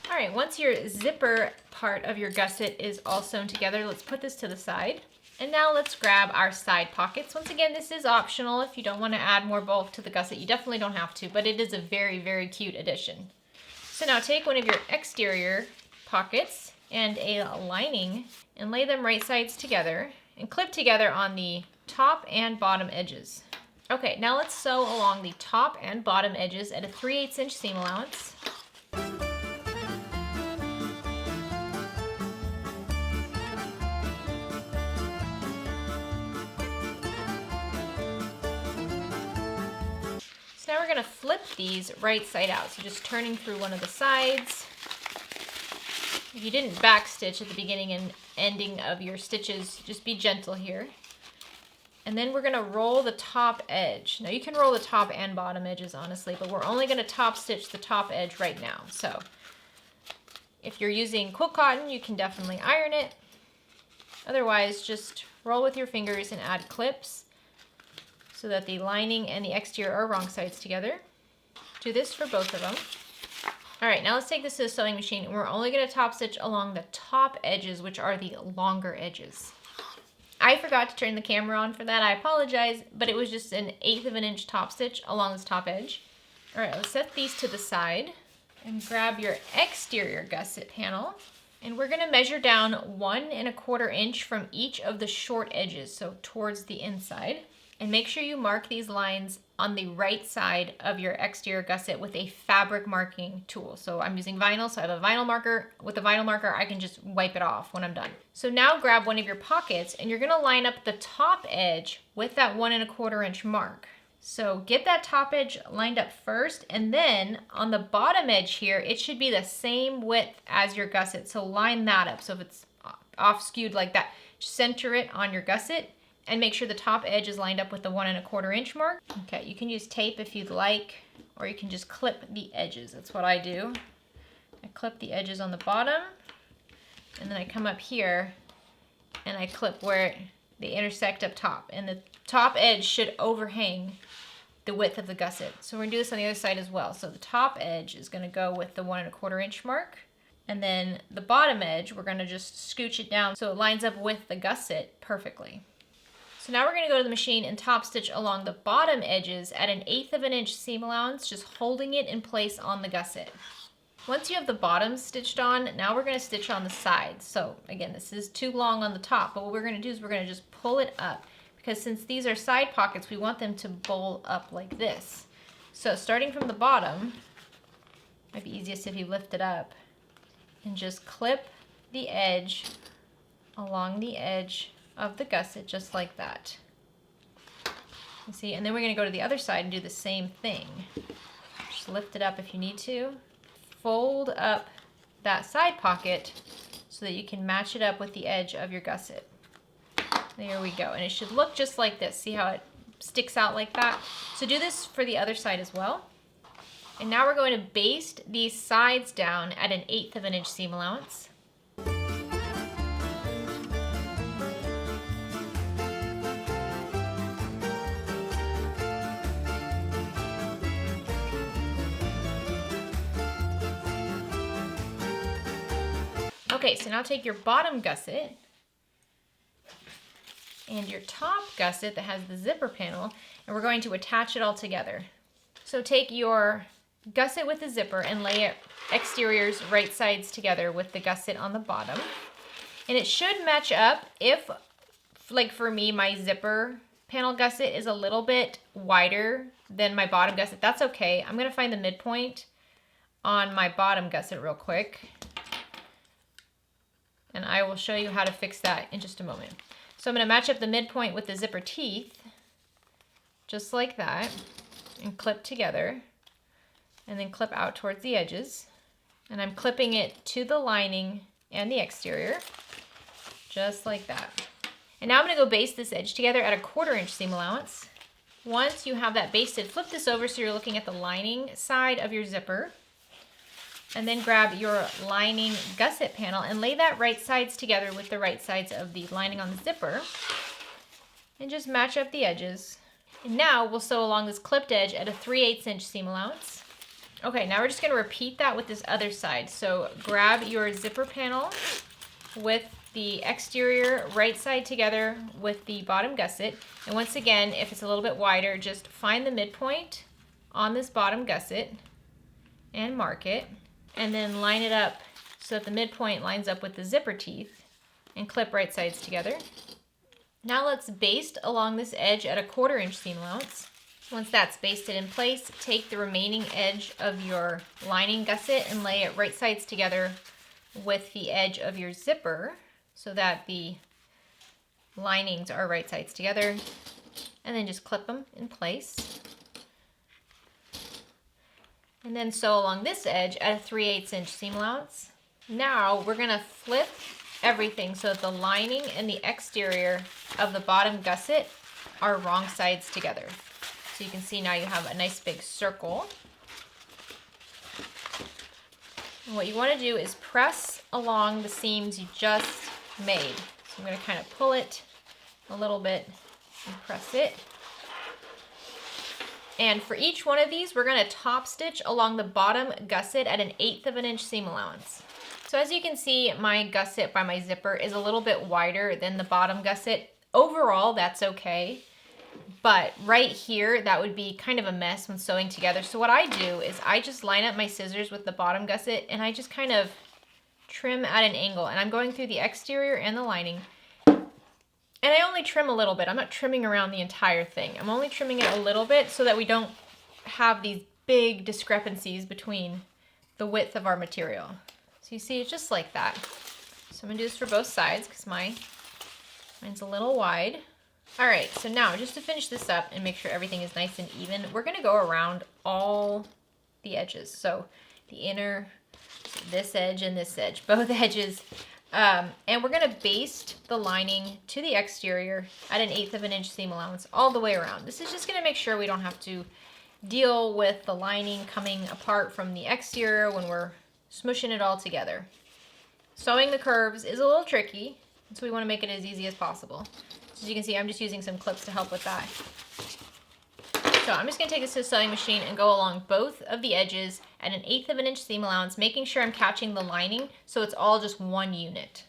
All right, once your zipper part of your gusset is all sewn together, let's put this to the side. And now let's grab our side pockets. Once again, this is optional. If you don't want to add more bulk to the gusset, you definitely don't have to, but it is a very, very cute addition. So now take one of your exterior pockets and a lining and lay them right sides together and clip together on the top and bottom edges. Okay, now let's sew along the top and bottom edges at a 3/8 inch seam allowance. Now we're going to flip these right side out. So just turning through one of the sides. If you didn't back stitch at the beginning and ending of your stitches, just be gentle here. And then we're going to roll the top edge. Now you can roll the top and bottom edges honestly, but we're only going to top stitch the top edge right now. So if you're using quilt cotton, you can definitely iron it. Otherwise, just roll with your fingers and add clips so that the lining and the exterior are wrong sides together. Do this for both of them. All right, now let's take this to the sewing machine, and we're only gonna top stitch along the top edges, which are the longer edges. I forgot to turn the camera on for that, I apologize, but it was just an 1/8 of an inch top stitch along this top edge. All right, let's set these to the side and grab your exterior gusset panel. And we're gonna measure down 1 1/4 inch from each of the short edges, so towards the inside. And make sure you mark these lines on the right side of your exterior gusset with a fabric marking tool. So I'm using vinyl, so I have a vinyl marker. With a vinyl marker, I can just wipe it off when I'm done. So now grab one of your pockets and you're gonna line up the top edge with that 1 1/4 inch mark. So get that top edge lined up first, and then on the bottom edge here, it should be the same width as your gusset. So line that up. So if it's off skewed like that, center it on your gusset. And make sure the top edge is lined up with the 1 1/4 inch mark. Okay, you can use tape if you'd like, or you can just clip the edges. That's what I do. I clip the edges on the bottom, and then I come up here and I clip where they intersect up top. And the top edge should overhang the width of the gusset. So we're gonna do this on the other side as well. So the top edge is gonna go with the 1 1/4 inch mark. And then the bottom edge, we're gonna just scooch it down so it lines up with the gusset perfectly. So now we're gonna go to the machine and top stitch along the bottom edges at an 1/8 of an inch seam allowance, just holding it in place on the gusset. Once you have the bottoms stitched on, now we're gonna stitch on the sides. So again, this is too long on the top, but what we're gonna do is we're gonna just pull it up, because since these are side pockets, we want them to bowl up like this. So starting from the bottom, might be easiest if you lift it up and just clip the edge along the edge of the gusset, just like that. You see, and then we're gonna go to the other side and do the same thing. Just lift it up if you need to. Fold up that side pocket so that you can match it up with the edge of your gusset. There we go, and it should look just like this. See how it sticks out like that? So do this for the other side as well. And now we're going to baste these sides down at an 1/8 of an inch seam allowance. Okay, so now take your bottom gusset and your top gusset that has the zipper panel, and we're going to attach it all together. So take your gusset with the zipper and lay it exteriors right sides together with the gusset on the bottom. And it should match up if, like for me, my zipper panel gusset is a little bit wider than my bottom gusset. That's okay. I'm gonna find the midpoint on my bottom gusset real quick, and I will show you how to fix that in just a moment. So I'm gonna match up the midpoint with the zipper teeth, just like that, and clip together, and then clip out towards the edges. And I'm clipping it to the lining and the exterior, just like that. And now I'm gonna go baste this edge together at a 1/4 inch seam allowance. Once you have that basted, flip this over so you're looking at the lining side of your zipper. And then grab your lining gusset panel and lay that right sides together with the right sides of the lining on the zipper. And just match up the edges. And now we'll sew along this clipped edge at a 3/8 inch seam allowance. Okay, now we're just gonna repeat that with this other side. So grab your zipper panel with the exterior right side together with the bottom gusset. And once again, if it's a little bit wider, just find the midpoint on this bottom gusset and mark it. And then line it up so that the midpoint lines up with the zipper teeth and clip right sides together. Now let's baste along this edge at a 1/4 inch seam allowance. Once that's basted in place, take the remaining edge of your lining gusset and lay it right sides together with the edge of your zipper so that the linings are right sides together, and then just clip them in place. And then sew along this edge at a 3/8 inch seam allowance. Now we're gonna flip everything so that the lining and the exterior of the bottom gusset are wrong sides together. So you can see now you have a nice big circle. And what you want to do is press along the seams you just made. So I'm going to kind of pull it a little bit and press it. And for each one of these, we're going to top stitch along the bottom gusset at an 1/8 of an inch seam allowance. So as you can see, my gusset by my zipper is a little bit wider than the bottom gusset. Overall, that's okay. But right here, that would be kind of a mess when sewing together. So what I do is I just line up my scissors with the bottom gusset and I just kind of trim at an angle. And I'm going through the exterior and the lining. And I only trim a little bit. I'm not trimming around the entire thing. I'm only trimming it a little bit so that we don't have these big discrepancies between the width of our material. So you see, it's just like that. So I'm gonna do this for both sides because mine's a little wide. All right, so now just to finish this up and make sure everything is nice and even, we're gonna go around all the edges. So the inner, this edge and this edge, both edges. And we're gonna baste the lining to the exterior at an 1/8 of an inch seam allowance all the way around. This is just gonna make sure we don't have to deal with the lining coming apart from the exterior when we're smushing it all together. Sewing the curves is a little tricky, so we wanna make it as easy as possible. As you can see, I'm just using some clips to help with that. So I'm just gonna take this to the sewing machine and go along both of the edges at an 1/8 of an inch seam allowance, making sure I'm catching the lining so it's all just one unit.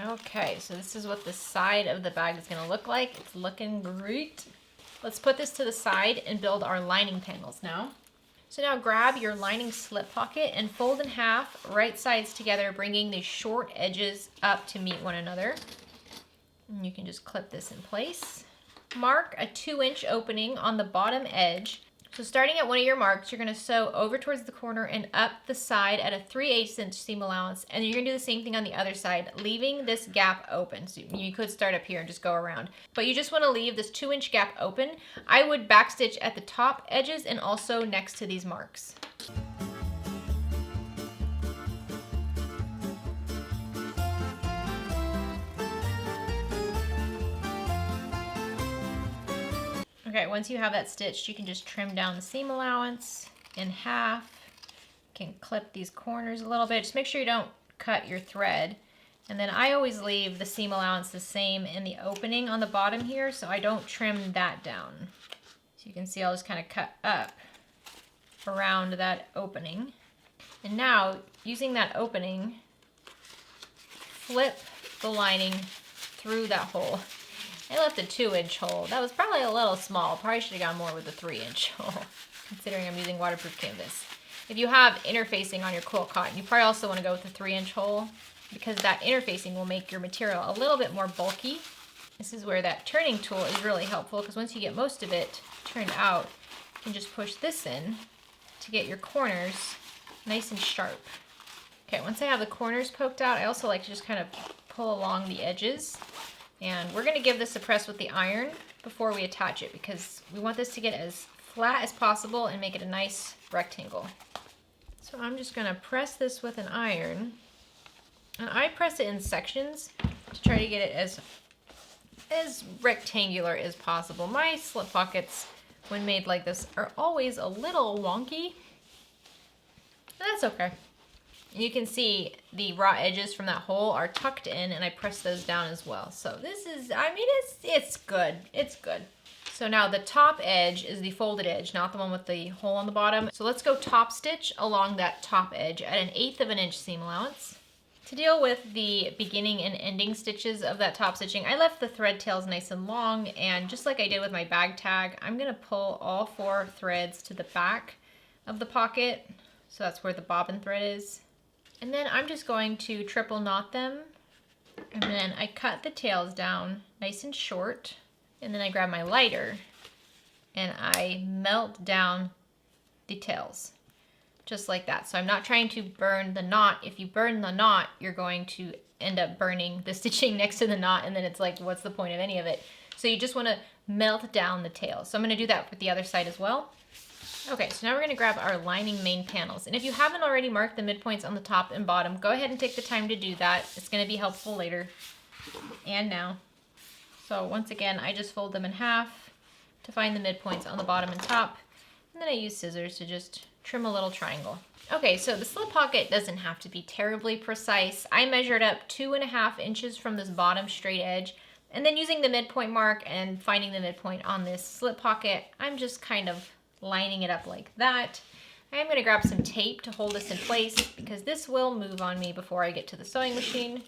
Okay, so this is what the side of the bag is gonna look like. It's looking great. Let's put this to the side and build our lining panels now. So now grab your lining slip pocket and fold in half, right sides together, bringing the short edges up to meet one another. And you can just clip this in place. Mark a 2-inch opening on the bottom edge. So starting at one of your marks, you're gonna sew over towards the corner and up the side at a 3/8 inch seam allowance. And you're gonna do the same thing on the other side, leaving this gap open. So you could start up here and just go around, but you just wanna leave this 2-inch gap open. I would backstitch at the top edges and also next to these marks. Okay, once you have that stitched, you can just trim down the seam allowance in half. You can clip these corners a little bit. Just make sure you don't cut your thread. And then I always leave the seam allowance the same in the opening on the bottom here, so I don't trim that down. you can see I'll just kind of cut up around that opening. And now, using that opening, flip the lining through that hole. I left a 2-inch hole. That was probably a little small. Probably should have gone more with a 3-inch hole, considering I'm using waterproof canvas. If you have interfacing on your quilt cotton, you probably also want to go with a 3-inch hole, because that interfacing will make your material a little bit more bulky. This is where that turning tool is really helpful, because once you get most of it turned out, you can just push this in to get your corners nice and sharp. Okay, once I have the corners poked out, I also like to just kind of pull along the edges. And we're gonna give this a press with the iron before we attach it, because we want this to get as flat as possible and make it a nice rectangle. So I'm just gonna press this with an iron. And I press it in sections to try to get it as rectangular as possible. My slip pockets, when made like this, are always a little wonky. But that's okay. You can see the raw edges from that hole are tucked in, and I press those down as well. So this is, I mean, it's good. It's good. So now the top edge is the folded edge, not the one with the hole on the bottom. So let's go top stitch along that top edge at 1/8 of an inch seam allowance. To deal with the beginning and ending stitches of that top stitching, I left the thread tails nice and long, and just like I did with my bag tag, I'm gonna pull all 4 threads to the back of the pocket. So that's where the bobbin thread is. And then I'm just going to triple knot them. And then I cut the tails down nice and short. And then I grab my lighter and I melt down the tails. Just like that. So I'm not trying to burn the knot. If you burn the knot, you're going to end up burning the stitching next to the knot, and then it's like, what's the point of any of it? So you just want to melt down the tails. So I'm going to do that with the other side as well. Okay, so now we're going to grab our lining main panels. And if you haven't already marked the midpoints on the top and bottom, go ahead and take the time to do that. It's going to be helpful later and now. So once again, I just fold them in half to find the midpoints on the bottom and top. And then I use scissors to just trim a little triangle. Okay, so the slip pocket doesn't have to be terribly precise. I measured up 2.5 inches from this bottom straight edge, and then using the midpoint mark and finding the midpoint on this slip pocket, I'm just kind of lining it up like that. I am gonna grab some tape to hold this in place, because this will move on me before I get to the sewing machine.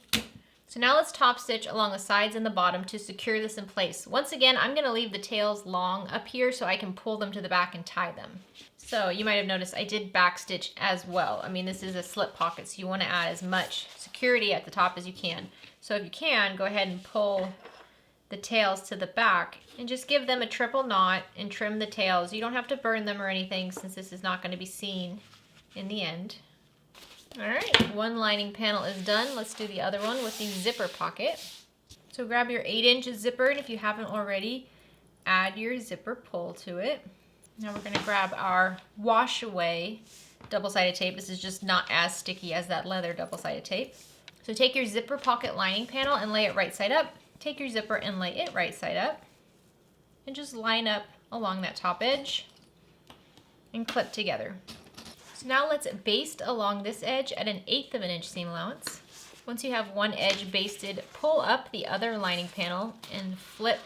So now let's top stitch along the sides and the bottom to secure this in place. Once again, I'm gonna leave the tails long up here so I can pull them to the back and tie them. So you might have noticed I did back stitch as well. I mean, this is a slip pocket, so you wanna add as much security at the top as you can. So if you can, go ahead and pull the tails to the back and just give them a triple knot and trim the tails. You don't have to burn them or anything, since this is not gonna be seen in the end. All right, one lining panel is done. Let's do the other one with the zipper pocket. So grab your 8-inch zipper, and if you haven't already, add your zipper pull to it. Now we're gonna grab our wash away double-sided tape. This is just not as sticky as that leather double-sided tape. So take your zipper pocket lining panel and lay it right side up. Take your zipper and lay it right side up. And just line up along that top edge and clip together. So now let's baste along this edge at 1/8 of an inch seam allowance. Once you have one edge basted, pull up the other lining panel and flip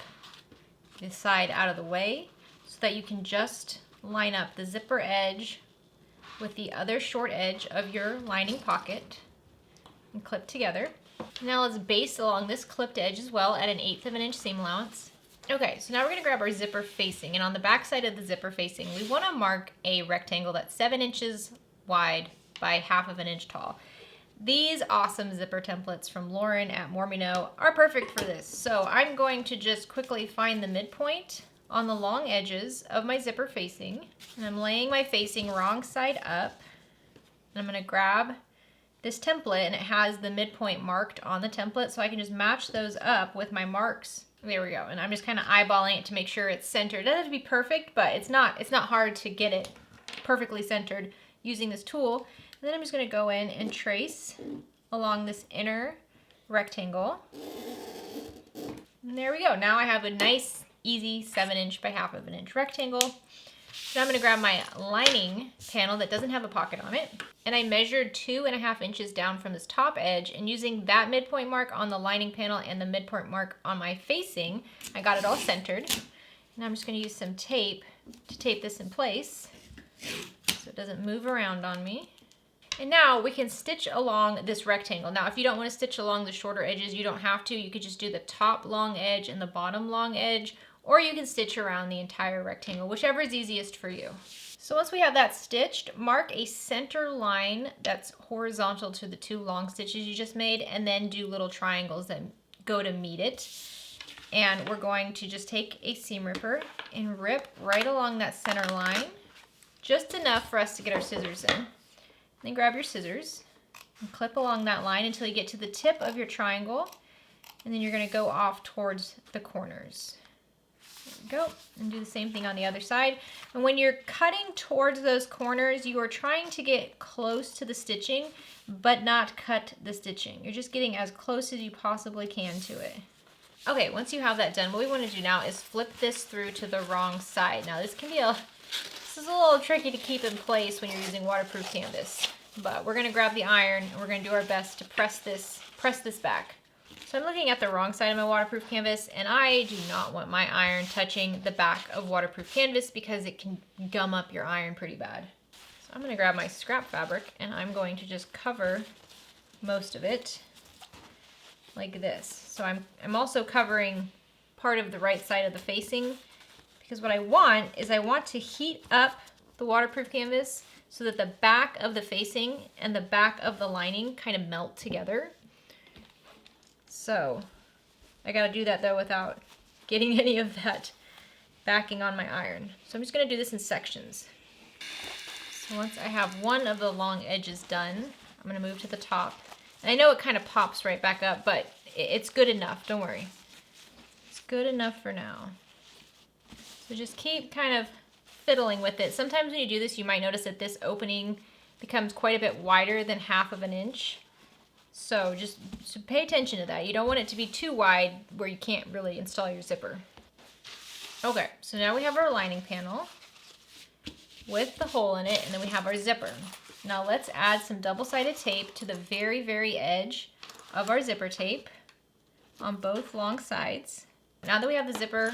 the side out of the way so that you can just line up the zipper edge with the other short edge of your lining pocket and clip together. Now let's baste along this clipped edge as well at 1/8 of an inch seam allowance. Okay, so now we're gonna grab our zipper facing, and on the back side of the zipper facing, we wanna mark a rectangle that's 7 inches wide by 1/2 of an inch tall. These awesome zipper templates from Lauren at Mormino are perfect for this. So I'm going to just quickly find the midpoint on the long edges of my zipper facing, and I'm laying my facing wrong side up, and I'm gonna grab this template, and it has the midpoint marked on the template, so I can just match those up with my marks. There we go, and I'm just kind of eyeballing it to make sure it's centered. It doesn't have to be perfect, but it's not hard to get it perfectly centered using this tool. And then I'm just gonna go in and trace along this inner rectangle. And there we go. Now I have a nice, easy 7-inch by 1/2 of an inch rectangle. So I'm gonna grab my lining panel that doesn't have a pocket on it, and I measured 2.5 inches down from this top edge, and using that midpoint mark on the lining panel and the midpoint mark on my facing, I got it all centered. And I'm just gonna use some tape to tape this in place so it doesn't move around on me. And now we can stitch along this rectangle. Now, if you don't want to stitch along the shorter edges, you don't have to. You could just do the top long edge and the bottom long edge, or you can stitch around the entire rectangle, whichever is easiest for you. So once we have that stitched, mark a center line that's horizontal to the 2 long stitches you just made, and then do little triangles that go to meet it. And we're going to just take a seam ripper and rip right along that center line, just enough for us to get our scissors in. Then grab your scissors and clip along that line until you get to the tip of your triangle, and then you're going to go off towards the corners. There we go, and do the same thing on the other side. And when you're cutting towards those corners, you are trying to get close to the stitching, but not cut the stitching. You're just getting as close as you possibly can to it. Okay, once you have that done, what we want to do now is flip this through to the wrong side. Now this is a little tricky to keep in place when you're using waterproof canvas, but we're going to grab the iron and we're going to do our best to press this back. So I'm looking at the wrong side of my waterproof canvas, and I do not want my iron touching the back of waterproof canvas because it can gum up your iron pretty bad. So I'm going to grab my scrap fabric and I'm going to just cover most of it like this. So I'm also covering part of the right side of the facing, because what I want is I want to heat up the waterproof canvas so that the back of the facing and the back of the lining kind of melt together. So I gotta do that though without getting any of that backing on my iron. So I'm just gonna do this in sections. So once I have one of the long edges done, I'm gonna move to the top. And I know it kind of pops right back up, but it's good enough, don't worry. It's good enough for now. So just keep kind of fiddling with it. Sometimes when you do this, you might notice that this opening becomes quite a bit wider than 1/2 inch. So just pay attention to that. You don't want it to be too wide where you can't really install your zipper. Okay, so now we have our lining panel with the hole in it, and then we have our zipper. Now let's add some double-sided tape to the very, very edge of our zipper tape on both long sides. Now that we have the zipper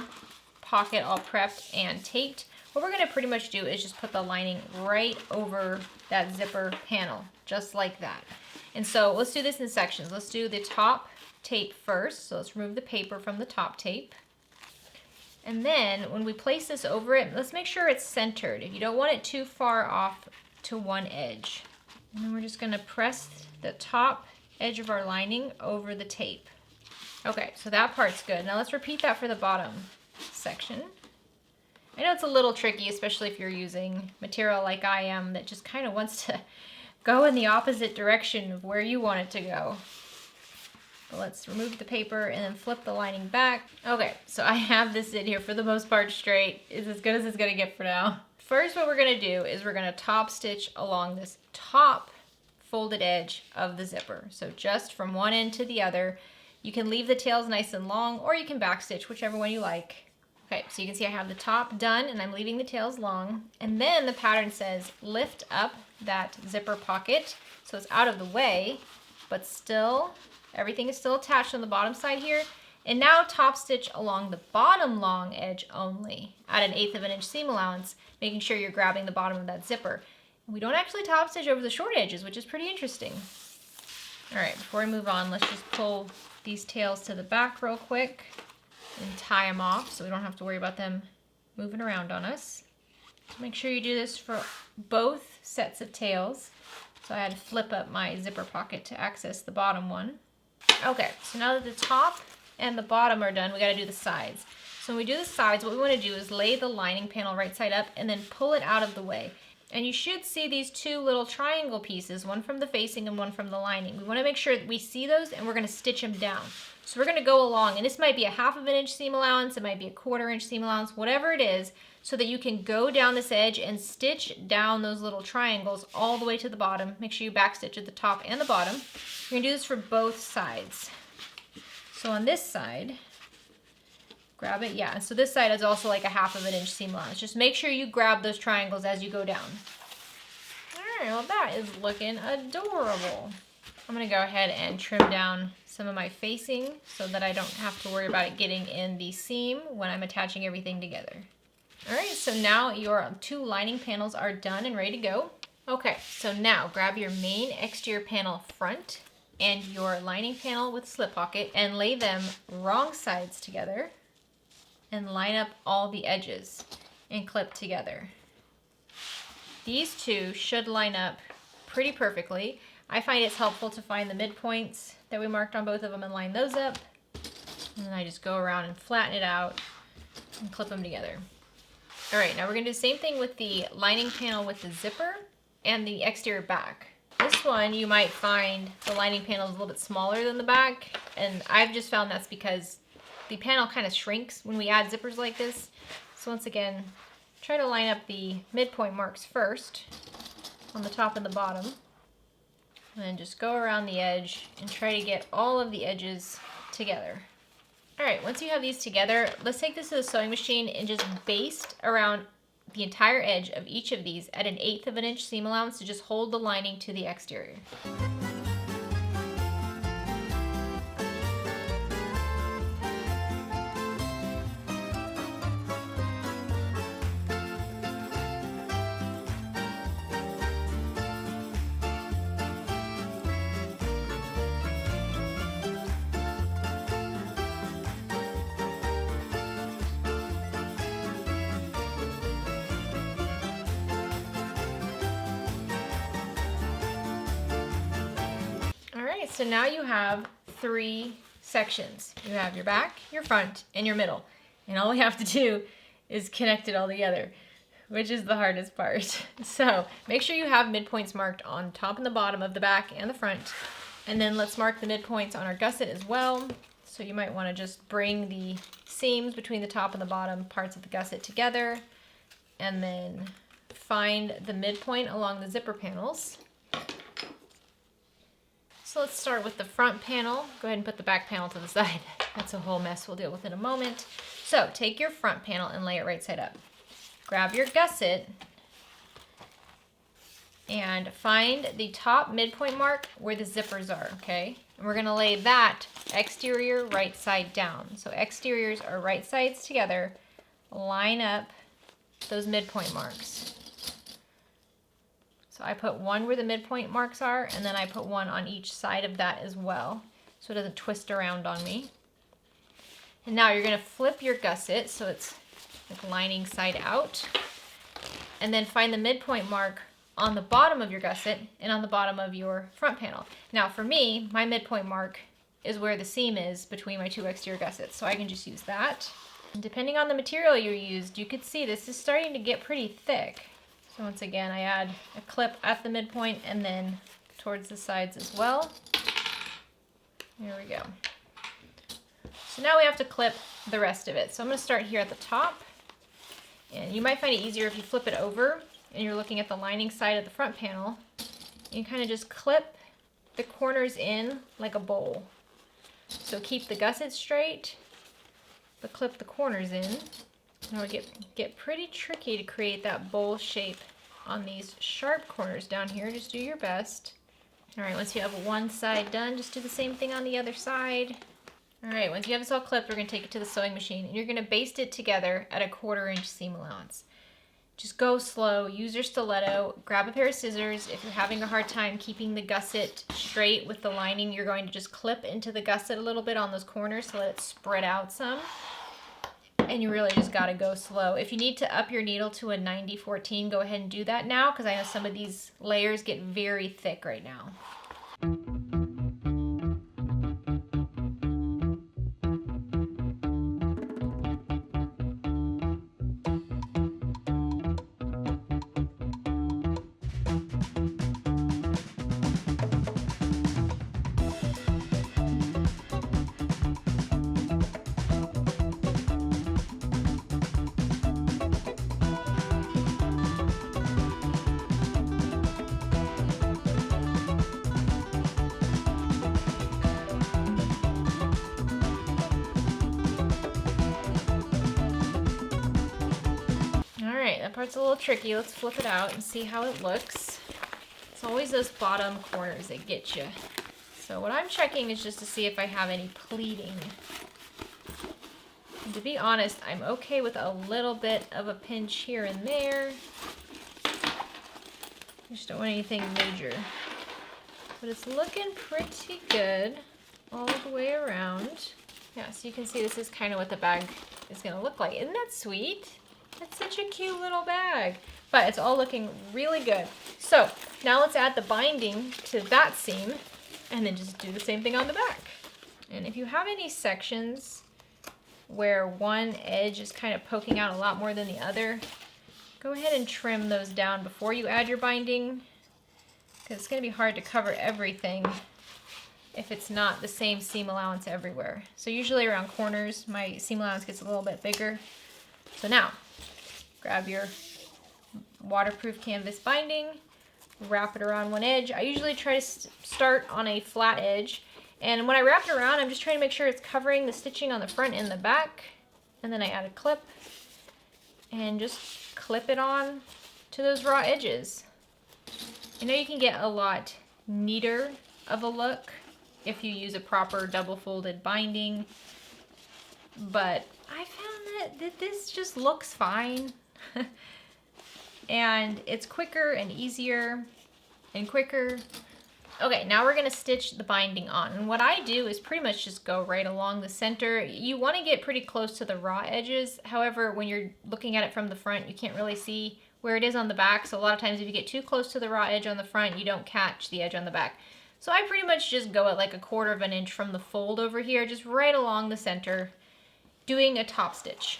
pocket all prepped and taped, what we're going to pretty much do is just put the lining right over that zipper panel, just like that. And so let's do this in sections. Let's do the top tape first. So let's remove the paper from the top tape. And then when we place this over it, let's make sure it's centered. You don't want it too far off to one edge. And then we're just going to press the top edge of our lining over the tape. Okay, so that part's good. Now let's repeat that for the bottom section. I know it's a little tricky, especially if you're using material like I am that just kind of wants to go in the opposite direction of where you want it to go. But let's remove the paper and then flip the lining back. Okay, so I have this in here for the most part straight. It's as good as it's gonna get for now. First, what we're gonna do is we're gonna top stitch along this top folded edge of the zipper. So just from one end to the other. You can leave the tails nice and long, or you can back stitch, whichever one you like. Okay, so you can see I have the top done and I'm leaving the tails long. And then the pattern says lift up that zipper pocket so it's out of the way, but still, everything is still attached on the bottom side here. And now top stitch along the bottom long edge only at an 1/8 inch seam allowance, making sure you're grabbing the bottom of that zipper. And we don't actually top stitch over the short edges, which is pretty interesting. All right, before we move on, let's just pull these tails to the back real quick and tie them off so we don't have to worry about them moving around on us. Make sure you do this for both sets of tails. So I had to flip up my zipper pocket to access the bottom one. Okay, so now that the top and the bottom are done, we gotta do the sides. So when we do the sides, what we wanna do is lay the lining panel right side up and then pull it out of the way. And you should see these 2 little triangle pieces, one from the facing and one from the lining. We wanna make sure that we see those and we're gonna stitch them down. So we're gonna go along, and this might be a 1/2 inch seam allowance, it might be a 1/4 inch seam allowance, whatever it is, so that you can go down this edge and stitch down those little triangles all the way to the bottom. Make sure you back stitch at the top and the bottom. You're gonna do this for both sides. So on this side, grab it, yeah. So this side is also like a 1/2 inch seam allowance. Just make sure you grab those triangles as you go down. All right, well that is looking adorable. I'm gonna go ahead and trim down some of my facing so that I don't have to worry about it getting in the seam when I'm attaching everything together. All right, so now your 2 lining panels are done and ready to go. Okay, so now grab your main exterior panel front and your lining panel with slip pocket and lay them wrong sides together and line up all the edges and clip together. These 2 should line up pretty perfectly. I find it's helpful to find the midpoints that we marked on both of them and line those up. And then I just go around and flatten it out and clip them together. All right, now we're gonna do the same thing with the lining panel with the zipper and the exterior back. This one, you might find the lining panel is a little bit smaller than the back, and I've just found that's because the panel kind of shrinks when we add zippers like this. So once again, try to line up the midpoint marks first on the top and the bottom, and then just go around the edge and try to get all of the edges together. All right, once you have these together, let's take this to the sewing machine and just baste around the entire edge of each of these at 1/8 of an inch seam allowance to just hold the lining to the exterior. So now you have 3 sections. You have your back, your front, and your middle. And all we have to do is connect it all together, which is the hardest part. So make sure you have midpoints marked on top and the bottom of the back and the front. And then let's mark the midpoints on our gusset as well. So you might want to just bring the seams between the top and the bottom parts of the gusset together. And then find the midpoint along the zipper panels. So let's start with the front panel. Go ahead and put the back panel to the side. That's a whole mess we'll deal with in a moment. So take your front panel and lay it right side up. Grab your gusset and find the top midpoint mark where the zippers are, okay? And we're gonna lay that exterior right side down. So exteriors are right sides together. Line up those midpoint marks. So I put one where the midpoint marks are, and then I put one on each side of that as well, so it doesn't twist around on me. And now you're gonna flip your gusset so it's like lining side out, and then find the midpoint mark on the bottom of your gusset and on the bottom of your front panel. Now for me, my midpoint mark is where the seam is between my 2 exterior gussets, so I can just use that. And depending on the material you used, you could see this is starting to get pretty thick. So once again, I add a clip at the midpoint and then towards the sides as well. There we go. So now we have to clip the rest of it. So I'm going to start here at the top. And you might find it easier if you flip it over and you're looking at the lining side of the front panel. You kind of just clip the corners in like a bowl. So keep the gusset straight, but clip the corners in. Now it get pretty tricky to create that bowl shape on these sharp corners down here. Just do your best. All right, once you have one side done, just do the same thing on the other side. All right, once you have this all clipped, we're gonna take it to the sewing machine and you're gonna baste it together at 1/4 inch seam allowance. Just go slow, use your stiletto, grab a pair of scissors. If you're having a hard time keeping the gusset straight with the lining, you're going to just clip into the gusset a little bit on those corners to let it spread out some. And you really just gotta go slow. If you need to up your needle to a 90-14, go ahead and do that now, because I know some of these layers get very thick right now. That part's a little tricky. Let's flip it out and see how it looks. It's always those bottom corners that get you. So what I'm checking is just to see if I have any pleating. And to be honest, I'm okay with a little bit of a pinch here and there. I just don't want anything major. But it's looking pretty good all the way around. Yeah, so you can see this is kind of what the bag is going to look like. Isn't that sweet? That's such a cute little bag. But it's all looking really good. So now let's add the binding to that seam and then just do the same thing on the back. And if you have any sections where one edge is kind of poking out a lot more than the other, go ahead and trim those down before you add your binding, because it's going to be hard to cover everything if it's not the same seam allowance everywhere. So usually around corners, my seam allowance gets a little bit bigger. So now, grab your waterproof canvas binding, wrap it around one edge. I usually try to start on a flat edge, and when I wrap it around, I'm just trying to make sure it's covering the stitching on the front and the back. And then I add a clip and just clip it on to those raw edges. I know you can get a lot neater of a look if you use a proper double folded binding, but I found that this just looks fine. And it's quicker and easier and quicker. Okay, now we're gonna stitch the binding on. And what I do is pretty much just go right along the center. You wanna get pretty close to the raw edges. However, when you're looking at it from the front, you can't really see where it is on the back. So a lot of times if you get too close to the raw edge on the front, you don't catch the edge on the back. So I pretty much just go at like 1/4 of an inch from the fold over here, just right along the center, doing a top stitch.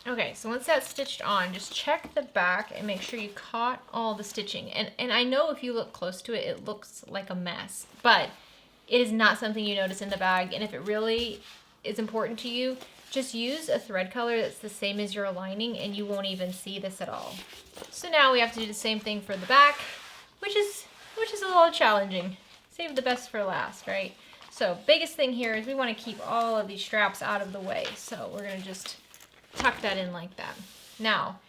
Okay, so once that's stitched on, just check the back and make sure you caught all the stitching. And I know if you look close to it, it looks like a mess, but it is not something you notice in the bag. And if it really is important to you, just use a thread color that's the same as your lining and you won't even see this at all. So now we have to do the same thing for the back, which is a little challenging. Save the best for last, right? So biggest thing here is we want to keep all of these straps out of the way. So we're going to just tuck that in like that. Now,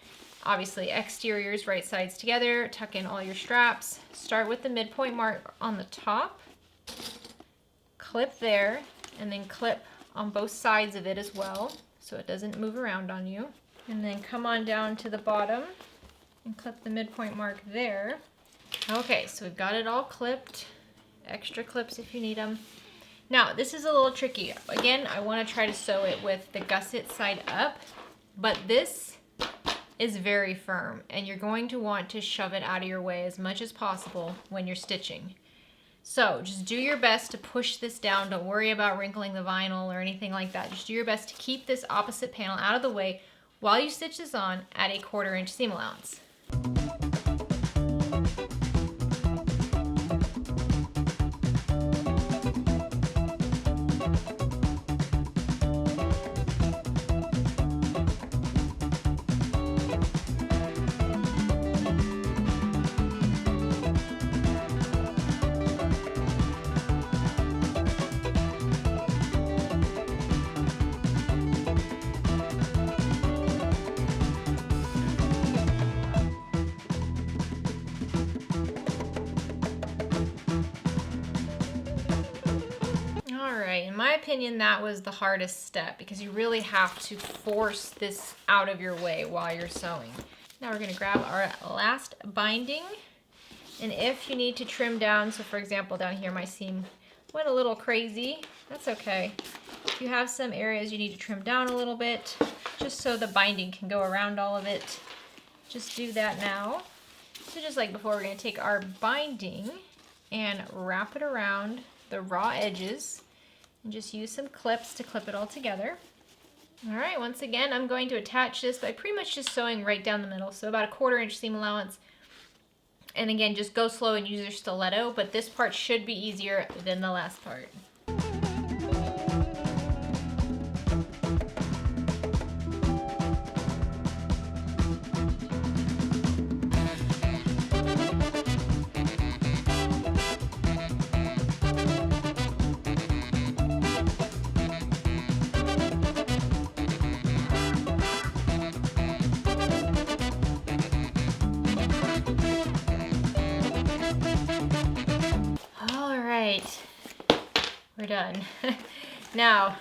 obviously exteriors, right sides together, tuck in all your straps. Start with the midpoint mark on the top, clip there, and then clip on both sides of it as well, so it doesn't move around on you. And then come on down to the bottom and clip the midpoint mark there. Okay, so we've got it all clipped. Extra clips if you need them. Now, this is a little tricky. Again, I want to try to sew it with the gusset side up, but this is very firm, and you're going to want to shove it out of your way as much as possible when you're stitching. So just do your best to push this down. Don't worry about wrinkling the vinyl or anything like that. Just do your best to keep this opposite panel out of the way while you stitch this on at 1/4 inch seam allowance. In my opinion, that was the hardest step because you really have to force this out of your way while you're sewing. Now we're going to grab our last binding, and if you need to trim down, so for example down here my seam went a little crazy, that's okay. If you have some areas you need to trim down a little bit just so the binding can go around all of it, just do that now. So just like before, we're going to take our binding and wrap it around the raw edges and just use some clips to clip it all together. All right, once again, I'm going to attach this by pretty much just sewing right down the middle, so about 1/4 inch seam allowance. And again, just go slow and use your stiletto, but this part should be easier than the last part. done. Now,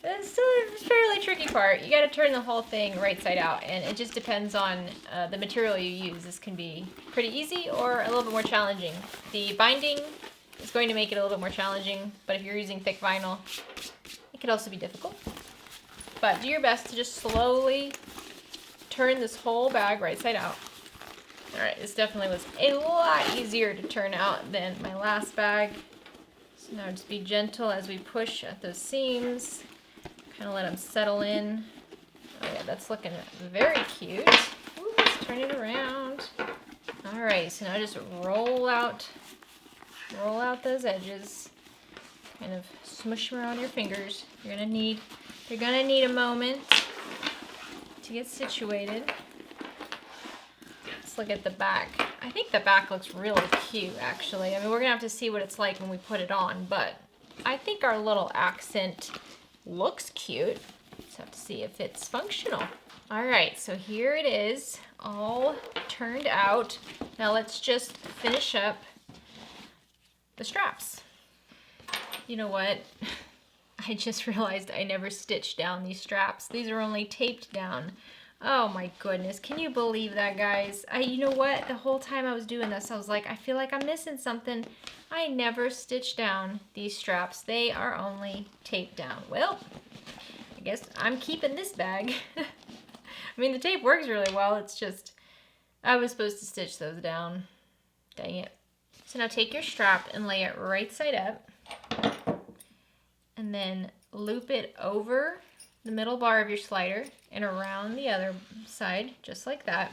it's still a fairly tricky part. You got to turn the whole thing right side out, and it just depends on the material you use. This can be pretty easy or a little bit more challenging. The binding is going to make it a little bit more challenging, but if you're using thick vinyl, it could also be difficult. But do your best to just slowly turn this whole bag right side out. All right, this definitely was a lot easier to turn out than my last bag. So now just be gentle as we push at those seams. Kind of let them settle in. Oh yeah, that's looking very cute. Ooh, let's turn it around. All right, so now just roll out those edges. Kind of smush them around your fingers. You're gonna need a moment to get situated. Let's look at the back. I think the back looks really cute, actually. I mean, we're gonna have to see what it's like when we put it on, but I think our little accent looks cute. Just have to see if it's functional. All right, so here it is, all turned out. Now let's just finish up the straps. You know what? I just realized I never stitched down these straps. These are only taped down. Oh my goodness, can you believe that, guys? You know what? The whole time I was doing this, I was like, I feel like I'm missing something. I never stitched down these straps. They are only taped down. Well, I guess I'm keeping this bag. I mean, the tape works really well. It's just, I was supposed to stitch those down. Dang it. So now take your strap and lay it right side up. And then loop it over the middle bar of your slider and around the other side, just like that.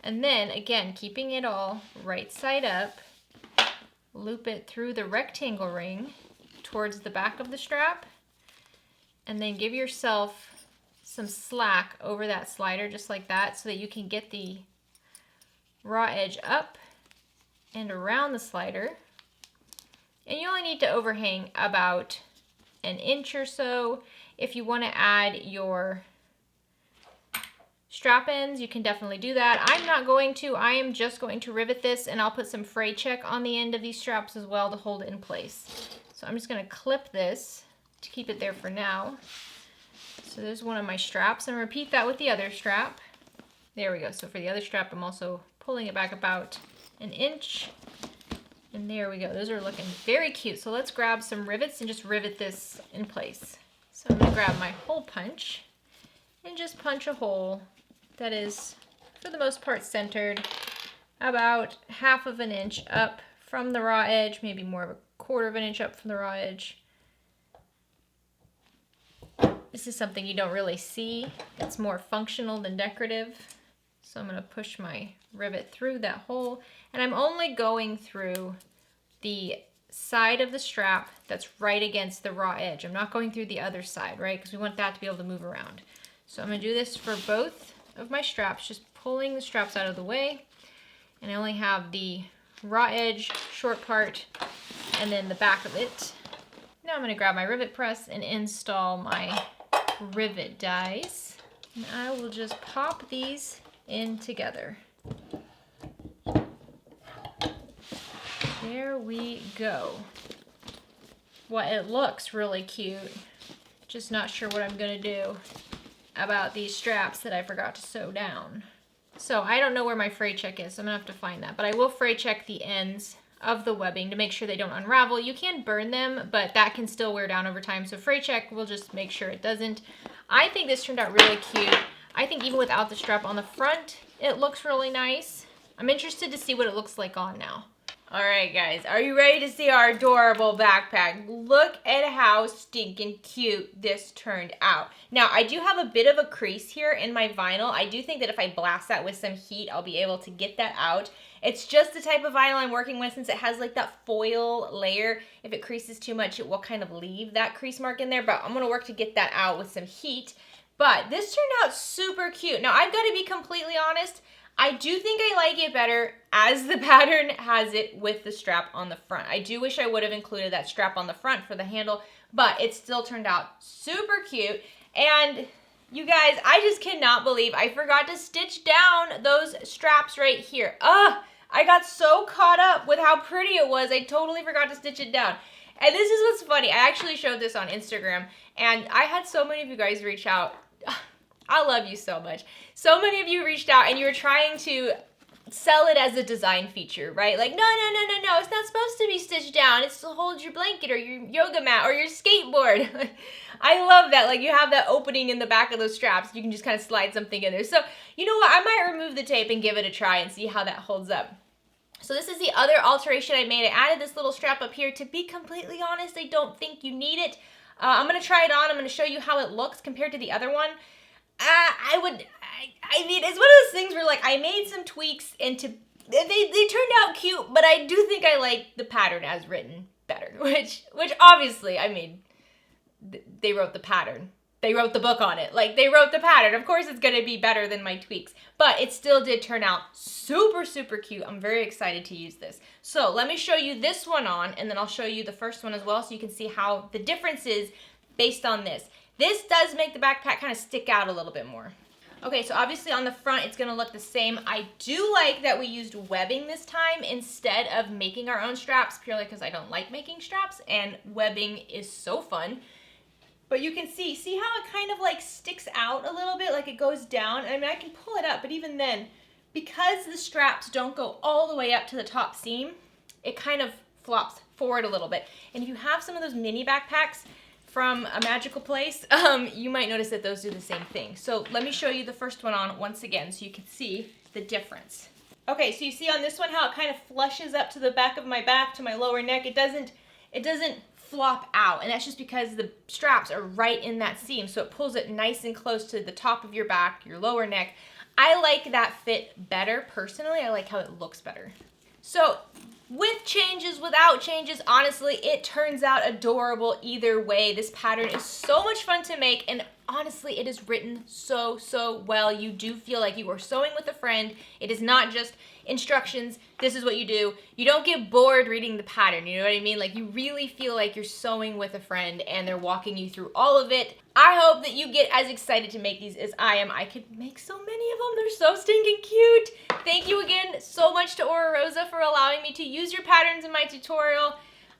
And then, again, keeping it all right side up, loop it through the rectangle ring towards the back of the strap, and then give yourself some slack over that slider, just like that, so that you can get the raw edge up and around the slider. And you only need to overhang about an inch or so. If you want to add your strap ends, you can definitely do that. I'm not going to. I am just going to rivet this, and I'll put some fray check on the end of these straps as well to hold it in place. So I'm just going to clip this to keep it there for now. So there's one of my straps, and repeat that with the other strap. There we go. So for the other strap, I'm also pulling it back about an inch. And there we go. Those are looking very cute. So let's grab some rivets and just rivet this in place. So I'm going to grab my hole punch and just punch a hole that is, for the most part, centered about 1/2 of an inch up from the raw edge, maybe more of 1/4 of an inch up from the raw edge. This is something you don't really see. It's more functional than decorative. So I'm going to push my rivet through that hole, and I'm only going through the side of the strap that's right against the raw edge. I'm not going through the other side, right? Because we want that to be able to move around. So I'm going to do this for both of my straps, just pulling the straps out of the way. And I only have the raw edge short part and then the back of it. Now I'm going to grab my rivet press and install my rivet dies. And I will just pop these in together. There we go. Well, it looks really cute. Just not sure what I'm gonna do about these straps that I forgot to sew down. So I don't know where my fray check is, so I'm gonna have to find that. But I will fray check the ends of the webbing to make sure they don't unravel. You can burn them, but that can still wear down over time. So fray check will just make sure it doesn't. I think this turned out really cute. I think even without the strap on the front, it looks really nice. I'm interested to see what it looks like on now. All right, guys, are you ready to see our adorable backpack? Look at how stinking cute this turned out. Now, I do have a bit of a crease here in my vinyl. I do think that if I blast that with some heat, I'll be able to get that out. It's just the type of vinyl I'm working with, since it has like that foil layer. If it creases too much, it will kind of leave that crease mark in there, but I'm gonna work to get that out with some heat. But this turned out super cute. Now, I've got to be completely honest. I do think I like it better as the pattern has it with the strap on the front. I do wish I would have included that strap on the front for the handle, but it still turned out super cute. And you guys, I just cannot believe I forgot to stitch down those straps right here. I got so caught up with how pretty it was, I totally forgot to stitch it down. And this is what's funny. I actually showed this on Instagram, and I had so many of you guys reach out. I love you so much. So many of you reached out, and you were trying to sell it as a design feature, right? Like, no, it's not supposed to be stitched down. It's to hold your blanket or your yoga mat or your skateboard. I love that. Like, you have that opening in the back of those straps. You can just kind of slide something in there. So, you know what? I might remove the tape and give it a try and see how that holds up. So this is the other alteration I made. I added this little strap up here. To be completely honest, I don't think you need it. I'm going to try it on. I'm going to show you how it looks compared to the other one. I mean, it's one of those things where, like, I made some tweaks into, they turned out cute, but I do think I like the pattern as written better, which obviously, I mean, they wrote the pattern. They wrote the book on it. Like, they wrote the pattern. Of course it's going to be better than my tweaks, but it still did turn out super, super cute. I'm very excited to use this. So let me show you this one on, and then I'll show you the first one as well so you can see how the difference is based on this. This does make the backpack kind of stick out a little bit more. Okay, so obviously on the front, it's gonna look the same. I do like that we used webbing this time instead of making our own straps, purely because I don't like making straps, and webbing is so fun. But you can see how it kind of like sticks out a little bit, like it goes down. I mean, I can pull it up, but even then, because the straps don't go all the way up to the top seam, it kind of flops forward a little bit. And if you have some of those mini backpacks from a magical place, you might notice that those do the same thing. So let me show you the first one on once again so you can see the difference. Okay, so you see on this one how it kind of flushes up to the back of my back, to my lower neck. It doesn't flop out, and that's just because the straps are right in that seam, so it pulls it nice and close to the top of your back, your lower neck. I like that fit better personally. I like how it looks better. So with changes, without changes, honestly, it turns out adorable either way. This pattern is so much fun to make, and honestly, it is written so, so well. You do feel like you are sewing with a friend. It is not just instructions, this is what you do. You don't get bored reading the pattern, you know what I mean? Like, you really feel like you're sewing with a friend and they're walking you through all of it. I hope that you get as excited to make these as I am. I could make so many of them. They're so stinking cute. Thank you again so much to Rosa for allowing me to use your patterns in my tutorial.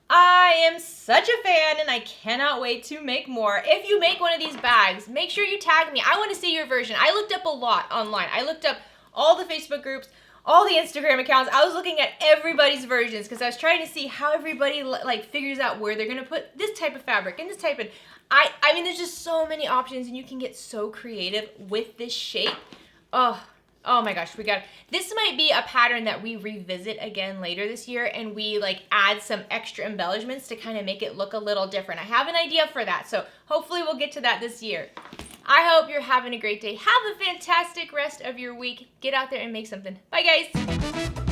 I am such a fan and I cannot wait to make more. If you make one of these bags, make sure you tag me. I want to see your version. I looked up a lot online. I looked up all the Facebook groups, all the Instagram accounts. I was looking at everybody's versions because I was trying to see how everybody like figures out where they're gonna put this type of fabric and this type of, I mean, there's just so many options and you can get so creative with this shape. Oh my gosh, this might be a pattern that we revisit again later this year and we like add some extra embellishments to kind of make it look a little different. I have an idea for that, so hopefully we'll get to that this year. I hope you're having a great day. Have a fantastic rest of your week. Get out there and make something. Bye, guys.